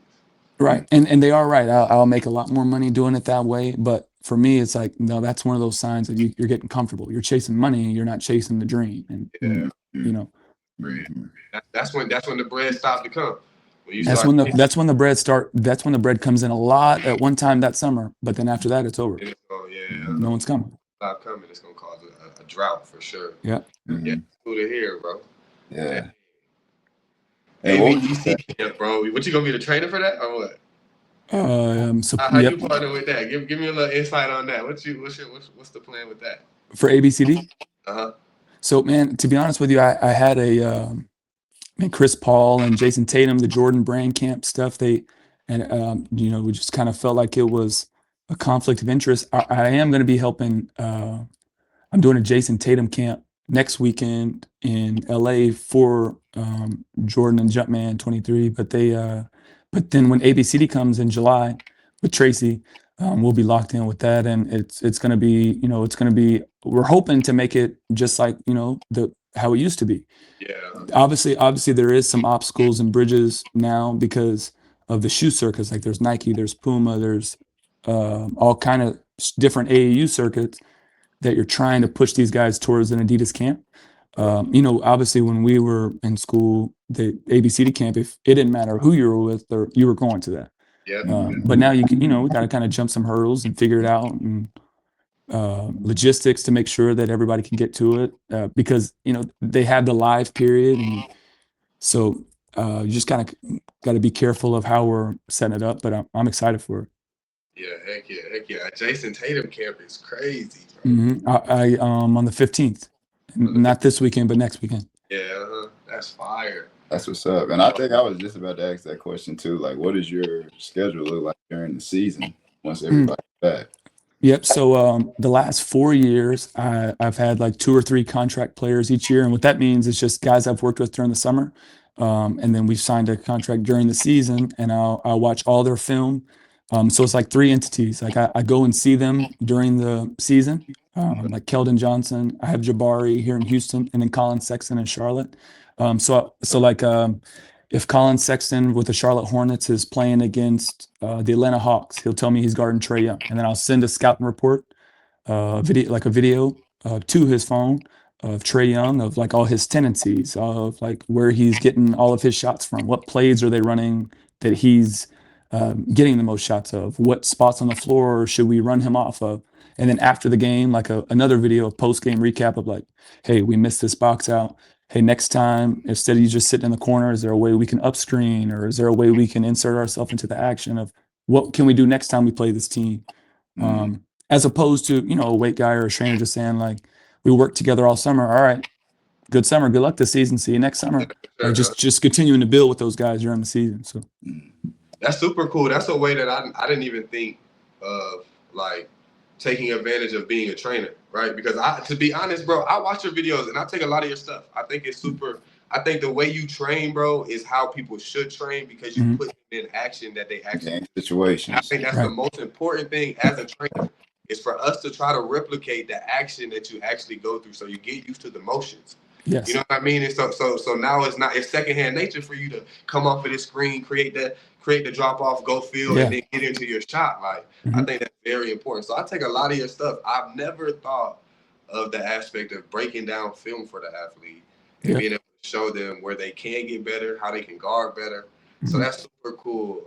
Right. And they are right. I'll make a lot more money doing it that way. But for me, it's like, no, that's one of those signs that you're getting comfortable. You're chasing money. You're not chasing the dream. Yeah, You know, Mm-hmm. that's when the bread stopped to come. When you that's start, when that's when the bread comes in a lot at one time that summer. But then after that, it's over. it's gonna, No one's coming. stop coming, it's gonna cause a drought for sure. Yeah. Yeah, cool to hear, bro. Yeah. Hey, what would you say? ABC camp, bro. What you gonna be the trainer for that or what? So How yep. you partner with that? Give me a little insight on that. What's the plan with that? For ABCD. Uh-huh. So man, to be honest with you, I had Chris Paul and Jason Tatum, the Jordan Brand Camp stuff. We just kind of felt like it was a conflict of interest. I am going to be helping. I'm doing a Jason Tatum camp next weekend in LA for Jordan and Jumpman 23. But then when ABCD comes in July with Tracy, we'll be locked in with that, and it's going to be, we're hoping to make it just like how it used to be. Yeah. Obviously there is some obstacles and bridges now because of the shoe circuits. Like there's Nike, there's Puma, there's all kind of different AAU circuits that you're trying to push these guys towards an Adidas camp. Obviously when we were in school, the ABCD camp, if it didn't matter who you were with, or you were going to that. Yeah. But now we got to kind of jump some hurdles and figure it out, and logistics to make sure that everybody can get to it, because they have the live period, and so you just kind of got to be careful of how we're setting it up. But I'm excited for it. Yeah, heck yeah. Jason Tatum camp is crazy, bro. I on the 15th, not this weekend, but next weekend. Yeah, that's fire. That's what's up. And I think I was just about to ask that question too. Like, what does your schedule look like during the season once everybody's back? Yep. So the last 4 years, I've had like 2 or 3 contract players each year, and what that means is just guys I've worked with during the summer, and then we've signed a contract during the season, and I'll watch all their film. So it's like 3 entities. Like I go and see them during the season, like Keldon Johnson. I have Jabari here in Houston, and then Colin Sexton in Charlotte. If Colin Sexton with the Charlotte Hornets is playing against the Atlanta Hawks, he'll tell me he's guarding Trae Young, and then I'll send a scouting report, video to his phone of Trae Young, of like all his tendencies, of like where he's getting all of his shots from, what plays are they running that he's getting the most shots of, what spots on the floor should we run him off of, and then after the game, like another video, a post game recap of like, hey, we missed this box out. Hey, next time, instead of you just sitting in the corner, is there a way we can up screen, or is there a way we can insert ourselves into the action of what can we do next time we play this team? As opposed to, a weight guy or a trainer just saying like, we worked together all summer. All right, good summer. Good luck this season. See you next summer. Like just continuing to build with those guys during the season. So that's super cool. That's a way that I didn't even think of, like taking advantage of being a trainer, right? Because to be honest, bro, I watch your videos and I take a lot of your stuff. I think it's super. I think the way you train, bro, is how people should train, because you put in action that they actually situations. I think that's the most important thing as a trainer, is for us to try to replicate the action that you actually go through, so you get used to the motions. Yes. You know what I mean? And so now it's secondhand nature for you to come off of this screen, create the drop off, go field, and then get into your shot. Like I think that's very important. So I take a lot of your stuff. I've never thought of the aspect of breaking down film for the athlete and being able to show them where they can get better, how they can guard better. So that's super cool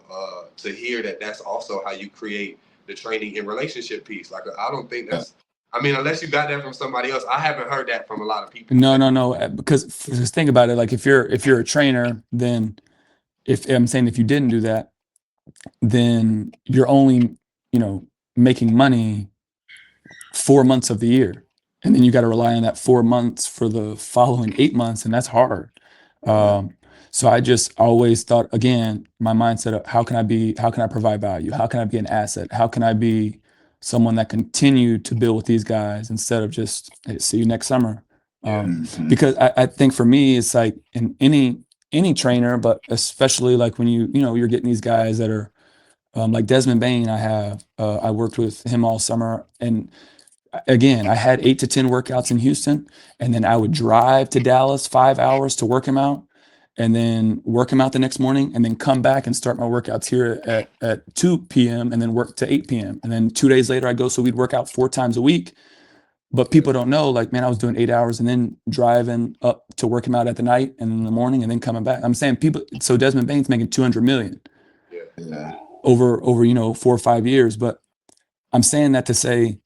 to hear that that's also how you create the training and relationship piece. Like I don't think that's. I mean, unless you got that from somebody else, I haven't heard that from a lot of people. No. Because just think about it. Like if you're a trainer, then if you didn't do that, then you're only, making money 4 months of the year, and then you got to rely on that 4 months for the following 8 months, and that's hard. So I just always thought, again, my mindset of how can I provide value? How can I be an asset? How can I be someone that continue to build with these guys instead of just, hey, see you next summer? Because I think for me, it's like in any trainer, but especially like when you're getting these guys that are like Desmond Bain. I worked with him all summer, and again, I had 8 to 10 workouts in Houston, and then I would drive to Dallas 5 hours to work them out, and then work them out the next morning, and then come back and start my workouts here at 2 p.m. and then work to 8 p.m. And then 2 days later I go. So we'd work out 4 times a week. But people don't know, like, man, I was doing 8 hours and then driving up to work him out at the night and in the morning and then coming back. I'm saying people, so Desmond Bain's making 200 million Yeah. over 4 or 5 years. But I'm saying that to say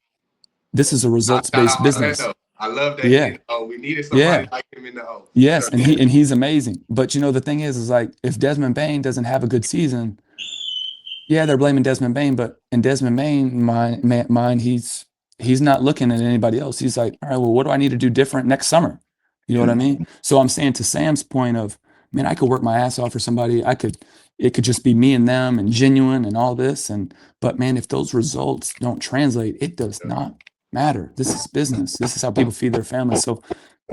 this is a results-based business. I love that. Yeah. We needed somebody like him in the O. Yes, and he's amazing. But the thing is like, if Desmond Bain doesn't have a good season, yeah, they're blaming Desmond Bain, but in Desmond Bain mind, he's not looking at anybody else. He's like, all right, well, what do I need to do different next summer? You know what I mean? So I'm saying, to Sam's point of, man, I could work my ass off for somebody. It could just be me and them and genuine and all this. But man, if those results don't translate, it does not matter. This is business. This is how people feed their families. So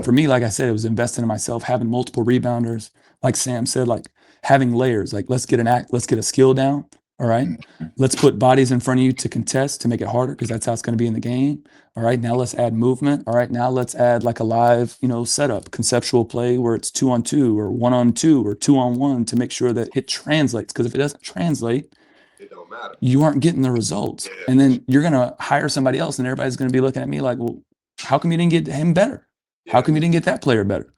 for me, like I said, it was investing in myself, having multiple rebounders, like Sam said, like having layers, like let's get a skill down. All right. Let's put bodies in front of you to contest, to make it harder, because that's how it's going to be in the game. All right. Now let's add movement. All right. Now let's add like a live, setup, conceptual play where it's 2-on-2 or 1-on-2 or 2-on-1 to make sure that it translates. Because if it doesn't translate, it don't matter. You aren't getting the results. Yeah. And then you're going to hire somebody else and everybody's going to be looking at me like, well, how come you didn't get him better? How come you didn't get that player better?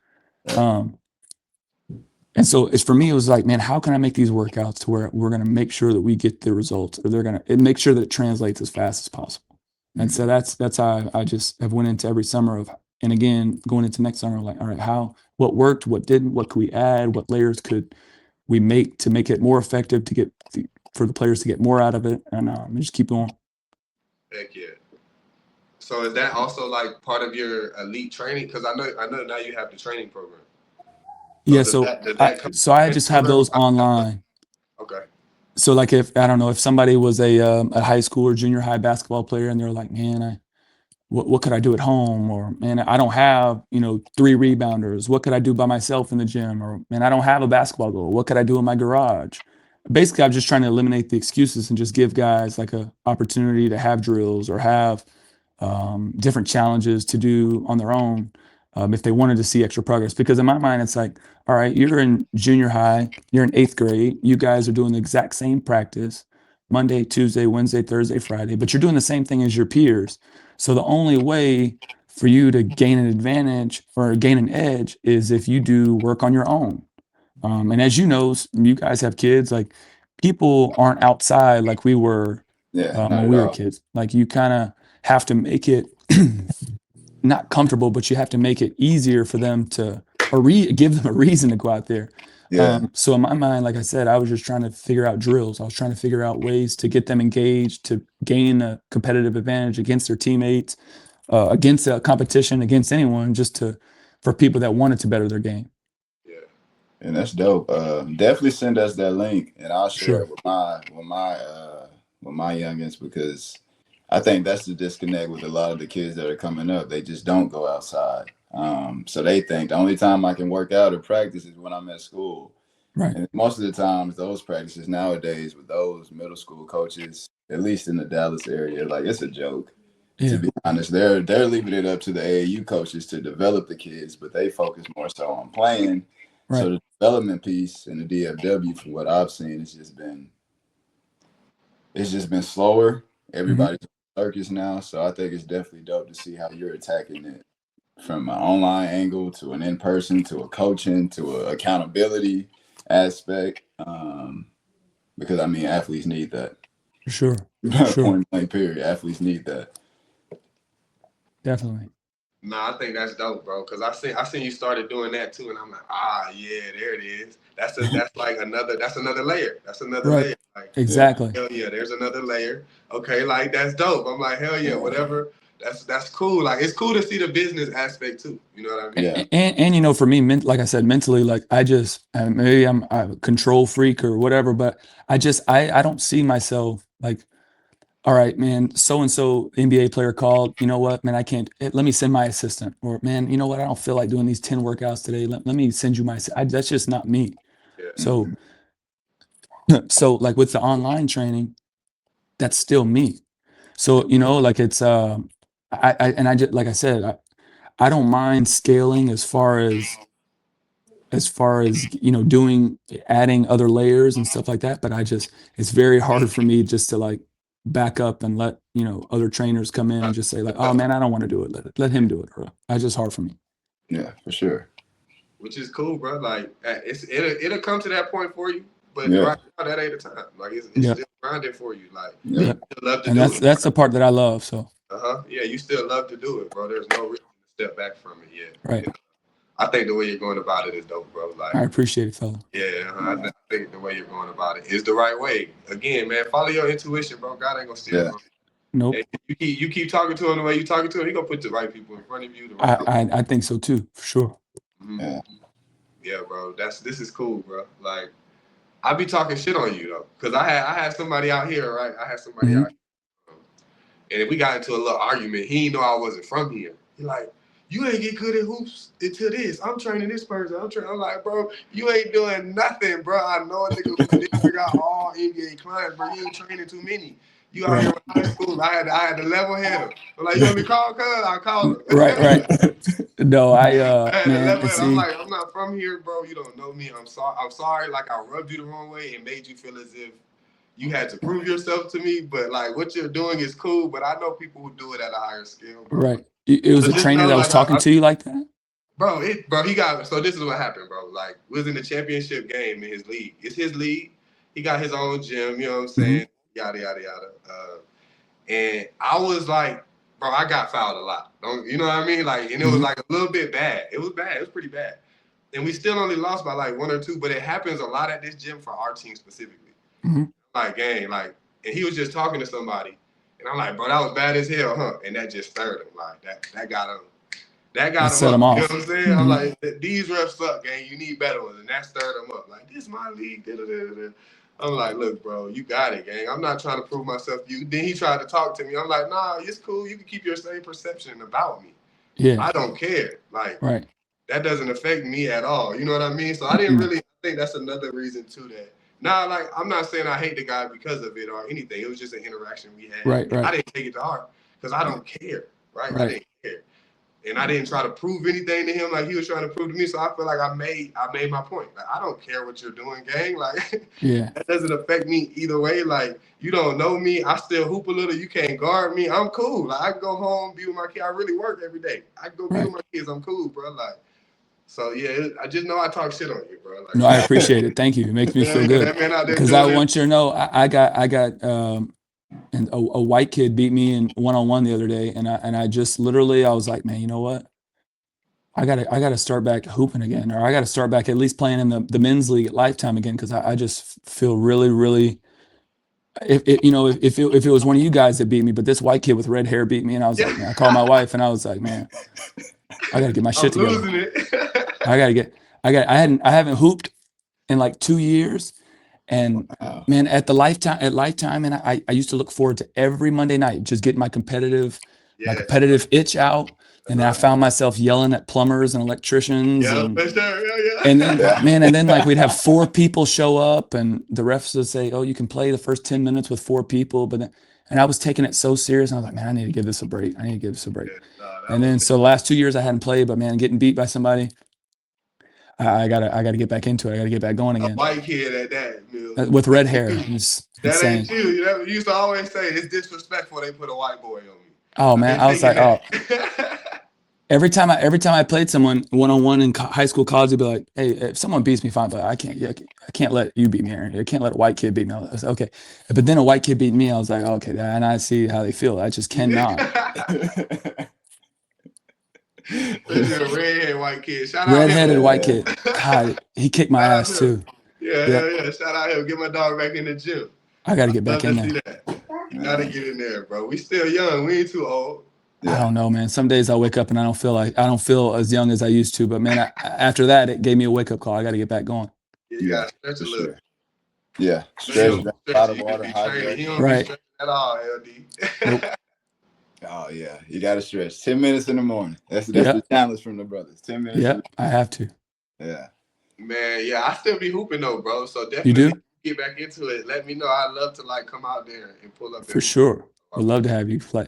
And so it's, for me, it was like, man, how can I make these workouts to where we're going to make sure that we get the results, or they're going to make sure that it translates as fast as possible. And so that's how I just have went into every summer and again, going into next summer, like, all right, what worked, what didn't, what could we add, what layers could we make to make it more effective, for the players to get more out of it, and just keep going. Heck yeah. So is that also like part of your elite training? Because I know now you have the training program. So yeah, I just have those online. Okay. So like, if somebody was a high school or junior high basketball player and they're like, man, what could I do at home? Or, man, I don't have 3 rebounders. What could I do by myself in the gym? Or, man, I don't have a basketball goal. What could I do in my garage? Basically, I'm just trying to eliminate the excuses and just give guys like a opportunity to have drills or have different challenges to do on their own, if they wanted to see extra progress. Because in my mind, it's like, all right, you're in junior high, you're in 8th grade, you guys are doing the exact same practice Monday, Tuesday, Wednesday, Thursday, Friday, but you're doing the same thing as your peers. So the only way for you to gain an advantage or gain an edge is if you do work on your own. And as you know, you guys have kids, like, people aren't outside like we were when we were kids. Like, you kind of have to make it not comfortable, but you have to make it easier for them to, or give them a reason to go out there. Yeah. So in my mind, like I said, I was just trying to figure out drills. I was trying to figure out ways to get them engaged, to gain a competitive advantage against their teammates, against a competition, against anyone, for people that wanted to better their game. Yeah. And that's dope. Definitely send us that link, and I'll share it with my youngins, because I think that's the disconnect with a lot of the kids that are coming up. They just don't go outside. So they think the only time I can work out or practice is when I'm at school. Right. And most of the times, those practices nowadays with those middle school coaches, at least in the Dallas area, like, it's a joke. Yeah. To be honest, they're leaving it up to the AAU coaches to develop the kids, but they focus more so on playing. Right. So the development piece in the DFW, from what I've seen, it's just been slower. Everybody's circus now, so I think it's definitely dope to see how you're attacking it, from an online angle to an in-person to a coaching to an accountability aspect. Because athletes need that. For sure. Point blank period. Athletes need that. Definitely. No, I think that's dope, bro. Because I seen you started doing that too, and I'm like, yeah, there it is. That's another layer. That's another layer. Like, exactly. Hell yeah, there's another layer. Okay, like, that's dope. I'm like, hell yeah, whatever. That's cool. Like, it's cool to see the business aspect too. You know what I mean? Yeah. And for me, like I said, mentally, like, I just, maybe I'm a control freak or whatever, but I don't see myself like, all right, man, so-and-so NBA player called, you know what, man, I can't, let me send my assistant. Or, man, you know what, I don't feel like doing these 10 workouts today. Let me send you that's just not me. Yeah. So like with the online training, that's still me. So, like, it's, I just, like I said, I don't mind scaling as far as adding other layers and stuff like that. But it's very hard for me just to like back up and let other trainers come in and just say like, oh man, I don't want to do it. Let him do it. Or, it's just hard for me. Yeah, for sure. Which is cool, bro. Like it'll come to that point for you, but Yeah. right now that ain't the time. Like it's Yeah. still grinding for you. Like Yeah. you still love to And do that's the part that I love. So Yeah, you still love to do it, bro. There's no reason to step back from it yet. right. I think the way you're going about it is dope, bro. Like I appreciate it, fella. yeah, I think the way you're going about it is the right way. Again, man, follow your intuition, bro. God ain't gonna steal Yeah. from you. Nope. And you keep talking to him the way you talking to him, he gonna put the right people in front of you. The right I think so too, for sure. Mhm. Yeah. Yeah, bro. This is cool, bro. Like I be talking shit on you though, cause I had somebody out here, right? I had somebody Mhm. out here, and we got into a little argument. He didn't know I wasn't from here. He like, you ain't get good at hoops until this. I'm training this person. I'm like, bro, you ain't doing nothing, bro. I know a nigga who didn't got all NBA clients, bro. You ain't training too many. You out here in high school. I had to level head him. I'm like, you want me to call cuz? I called him. Right. No, I had to man, level and head. I'm see, like, I'm not from here, bro. You don't know me. I'm sorry. Like I rubbed you the wrong way and made you feel as if you had to prove yourself to me. But like what you're doing is cool. But I know people who do it at a higher scale, bro. right. It was So a just trainer know, that was like, talking to you like that? Bro, he got. So this is what happened, bro. Like we was in the championship game in his league. It's his league. He got his own gym. You know what I'm saying? Yada yada yada. And I was like, bro, I got fouled a lot. You know what I mean? Like, and it was like a little bit bad. It was bad. It was pretty bad. And we still only lost by like 1 or 2, but it happens a lot at this gym for our team specifically. Like, gang, like, and he was just talking to somebody, and I'm like, bro, that was bad as hell, huh? And that just stirred him. Like that got him. That got him set up. him off. You know what I'm saying? I'm like, these refs suck, gang. You need better ones. And that stirred him up. Like, this is my league. Da-da-da-da-da. I'm like, look, bro, you got it, gang. I'm not trying to prove myself to you. Then he tried to talk to me. I'm like, nah, it's cool. You can keep your same perception about me. Yeah. I don't care. Like, Right. that doesn't affect me at all. You know what I mean? So I didn't really think that's another reason too that. Nah, like I'm not saying I hate the guy because of it or anything. It was just an interaction we had. Right. I didn't take it to heart because I don't care. Right? I didn't care. And I didn't try to prove anything to him like he was trying to prove to me. So I feel like I made my point. Like I don't care what you're doing, gang. Like that doesn't affect me either way. Like you don't know me. I still hoop a little. You can't guard me. I'm cool. Like I can go home, be with my kid. I really work every day. I can go be with my kids. I'm cool, bro. Like so yeah. I just know I talk shit on you, bro. Like, no, I appreciate it. Thank you. It makes me feel good because I want you to know I got and a white kid beat me in one-on-one the other day, and I just literally I was like, man, you know what? I gotta start back hooping again, or I gotta start back at least playing in the men's league at Lifetime again because I just feel really. If it was one of you guys that beat me, but this white kid with red hair beat me, and I was like, man, I called my wife and I was like, man, I gotta get my shit together. Losing it. I haven't hooped in like 2 years. And man, at Lifetime, and I used to look forward to every Monday night, just getting my competitive itch out. And then I found myself yelling at plumbers and electricians. And then, man, and then like we'd have 4 people show up and the refs would say, oh, you can play the first 10 minutes with 4 people. But then, and I was taking it so serious. And I was like, man, I need to give this a break. And then, so the last 2 years I hadn't played, but man, getting beat by somebody, I gotta get back into it. I gotta get back going again. A white kid at that, Mills. With red hair. It's that insane. Ain't you. You used to always say it's disrespectful they put a white boy on me. Oh man, I was like, oh. Every time I played someone one-on-one in high school, college, they'd be like, hey, if someone beats me, fine, but I can't let you beat me. I can't let a white kid beat me. I was like, okay. But then a white kid beat me. I was like, okay, and I see how they feel. I just cannot. Especially a redhead white kid. Shout out redheaded white kid. God, he kicked my ass too. Yeah. Shout out him. Get my dog back in the gym. I gotta get back in there. You gotta get in there, bro. We still young. We ain't too old. I don't know, man. Some days I wake up and I don't feel as young as I used to. But man, after that, it gave me a wake up call. I got to get back going. Yeah, you gotta stretch a little. Sure. Yeah, stretch a lot of water, hydrate. He don't be stretching at all, LD. Nope. Oh yeah, you got to stretch 10 minutes in the morning. That's the challenge from the brothers. 10 minutes. Yeah, I have to. Yeah. Man, yeah, I still be hooping though, bro. So definitely you do? Get back into it. Let me know. I'd love to like come out there and pull up. For sure. I'd love to have you play.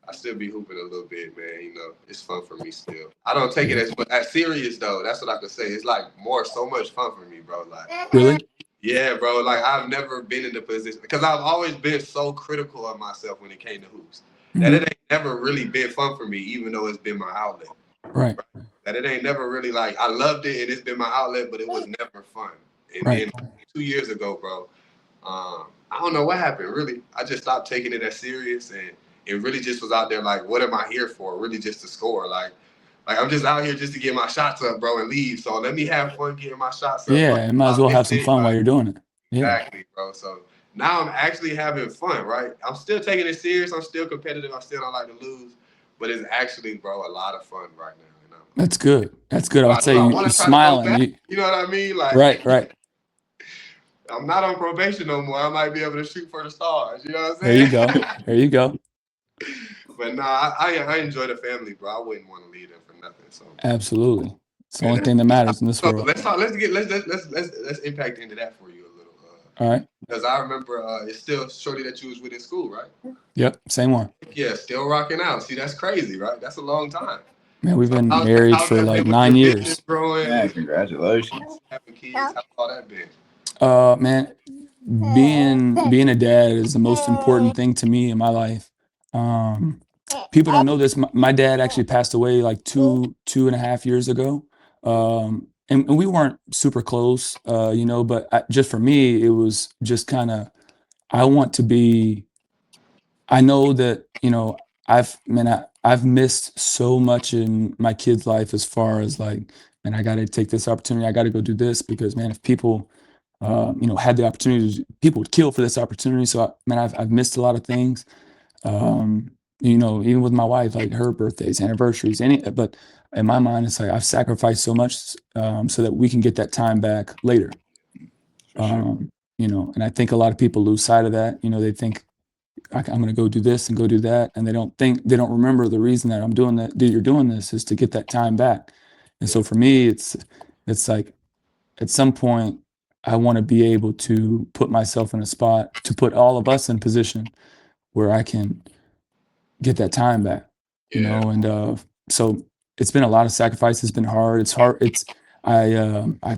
I still be hooping a little bit, man. You know, it's fun for me still. I don't take it as serious though. That's what I can say. It's like so much fun for me, bro. Like, Really? yeah, bro. Like I've never been in the position because I've always been so critical of myself when it came to hoops. That it ain't never really been fun for me, even though it's been my outlet. Right. That it ain't never really like I loved it and it's been my outlet, but it was never fun. And Right. then 2 years ago, bro, I don't know what happened. Really, I just stopped taking it as serious, and it really just was out there like, what am I here for? Really, just to score. Like I'm just out here just to get my shots up, bro, and leave. So let me have fun getting my shots up. Yeah, you might as well have some fun while you're doing it. Yeah. Exactly, bro. So now I'm actually having fun, right? I'm still taking it serious. I'm still competitive. I still don't like to lose, but it's actually, bro, a lot of fun right now. You know? That's good. That's good. I would say you're smiling. You know what I mean? Like, right. I'm not on probation no more. I might be able to shoot for the stars. You know what I'm saying? There you go. But nah, I enjoy the family, bro. I wouldn't want to leave them for nothing. So absolutely, it's the only thing that matters in this world. Let's impact into that for you a little. All right. Because I remember it's still shorty that you was with in school, right? Yep, same one. Yeah, still rocking out. See, that's crazy, right? That's a long time. Man, we've been married for like 9 years. Growing, Man, congratulations. having kids, how's all that been? Man, being a dad is the most important thing to me in my life. People don't know this. My dad actually passed away like two and a half years ago. And we weren't super close, you know, but just for me, it was just kind of, I know that, you know, I've missed so much in my kid's life as far as like, man, I got to take this opportunity. I got to go do this because, man, if people, you know, had the opportunity, people would kill for this opportunity. So, I've missed a lot of things. You know, even with my wife, like her birthdays, anniversaries, but in my mind, it's like I've sacrificed so much so that we can get that time back later. You know, and I think a lot of people lose sight of that. You know, they think I'm going to go do this and go do that, and they don't remember the reason that you're doing this is to get that time back. And so for me, it's like at some point I want to be able to put myself in a spot to put all of us in position where I can get that time back, you know? And so it's been a lot of sacrifice. It's been hard. It's hard. My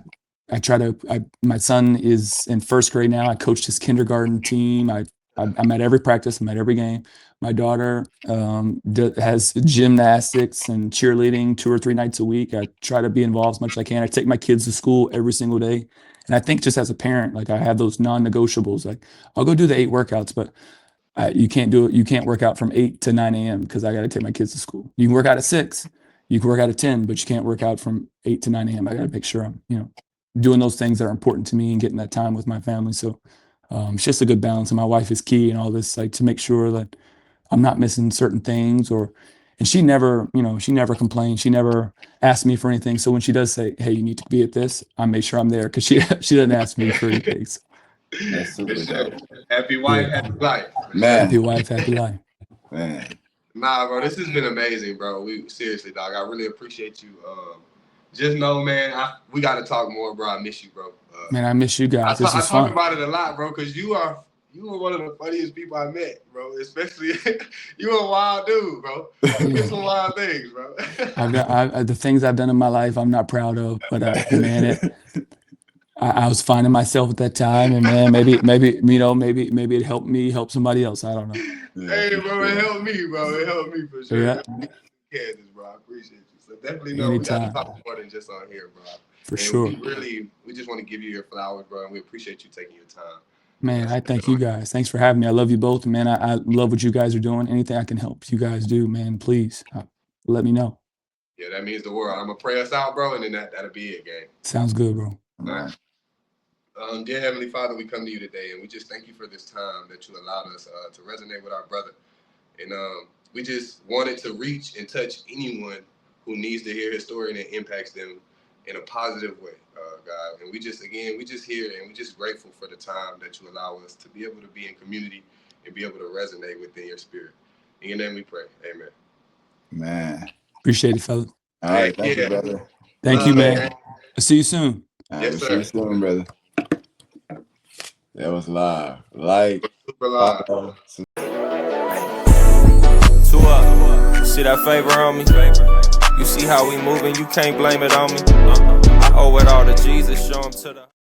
son is in first grade now. I coached his kindergarten team. I'm at every practice. I'm at every game. My daughter has gymnastics and cheerleading 2 or 3 nights a week. I try to be involved as much as I can. I take my kids to school every single day. And I think just as a parent, like I have those non-negotiables. Like I'll go do the 8 workouts, but you can't do it. You can't work out from 8 to 9 a.m. because I got to take my kids to school. You can work out at 6. You can work out at 10, but you can't work out from 8 to 9 a.m. I got to make sure I'm, you know, doing those things that are important to me and getting that time with my family. So it's just a good balance. And my wife is key and all this, like to make sure that I'm not missing certain things and she never complains. She never asks me for anything. So when she does say, hey, you need to be at this, I make sure I'm there because she doesn't ask me for anything. So. That's super dope. Happy wife, happy life. Man. Happy wife, happy life. Man. Nah, bro, this has been amazing, bro. Seriously, dog. I really appreciate you. Just know, man, we got to talk more, bro. I miss you, bro. Man, I miss you guys. This is I fun. talk about it a lot, bro, because you are one of the funniest people I met, bro. Especially you a wild dude, bro. You did some wild things, bro. The things I've done in my life, I'm not proud of, but man, I was finding myself at that time, and man, maybe it helped me help somebody else. I don't know. Yeah, hey, bro, it helped me, bro. It helped me for sure. Yeah. Kansas, bro. I appreciate you. So definitely know we got to talk more than just on here, bro. For sure. We just want to give you your flowers, bro, and we appreciate you taking your time. Man, I thank you guys. Thanks for having me. I love you both, man. I love what you guys are doing. Anything I can help you guys do, man, please let me know. Yeah, that means the world. I'm gonna pray us out, bro, and then that'll be it, gang. Sounds good, bro. All right. Dear Heavenly Father, we come to you today, and we just thank you for this time that you allowed us to resonate with our brother. And we just wanted to reach and touch anyone who needs to hear his story and it impacts them in a positive way, God. And we just here, and we're just grateful for the time that you allow us to be able to be in community and be able to resonate within your spirit. In your name we pray. Amen. Man. Appreciate it, fella. All right. Thank you, brother. Thank you, man. I'll see you soon. All right, see you soon, brother. That was live. Like, super live. 2 up. see that favor on me? You see how we moving, you can't blame it on me. I owe it all to Jesus, show him to the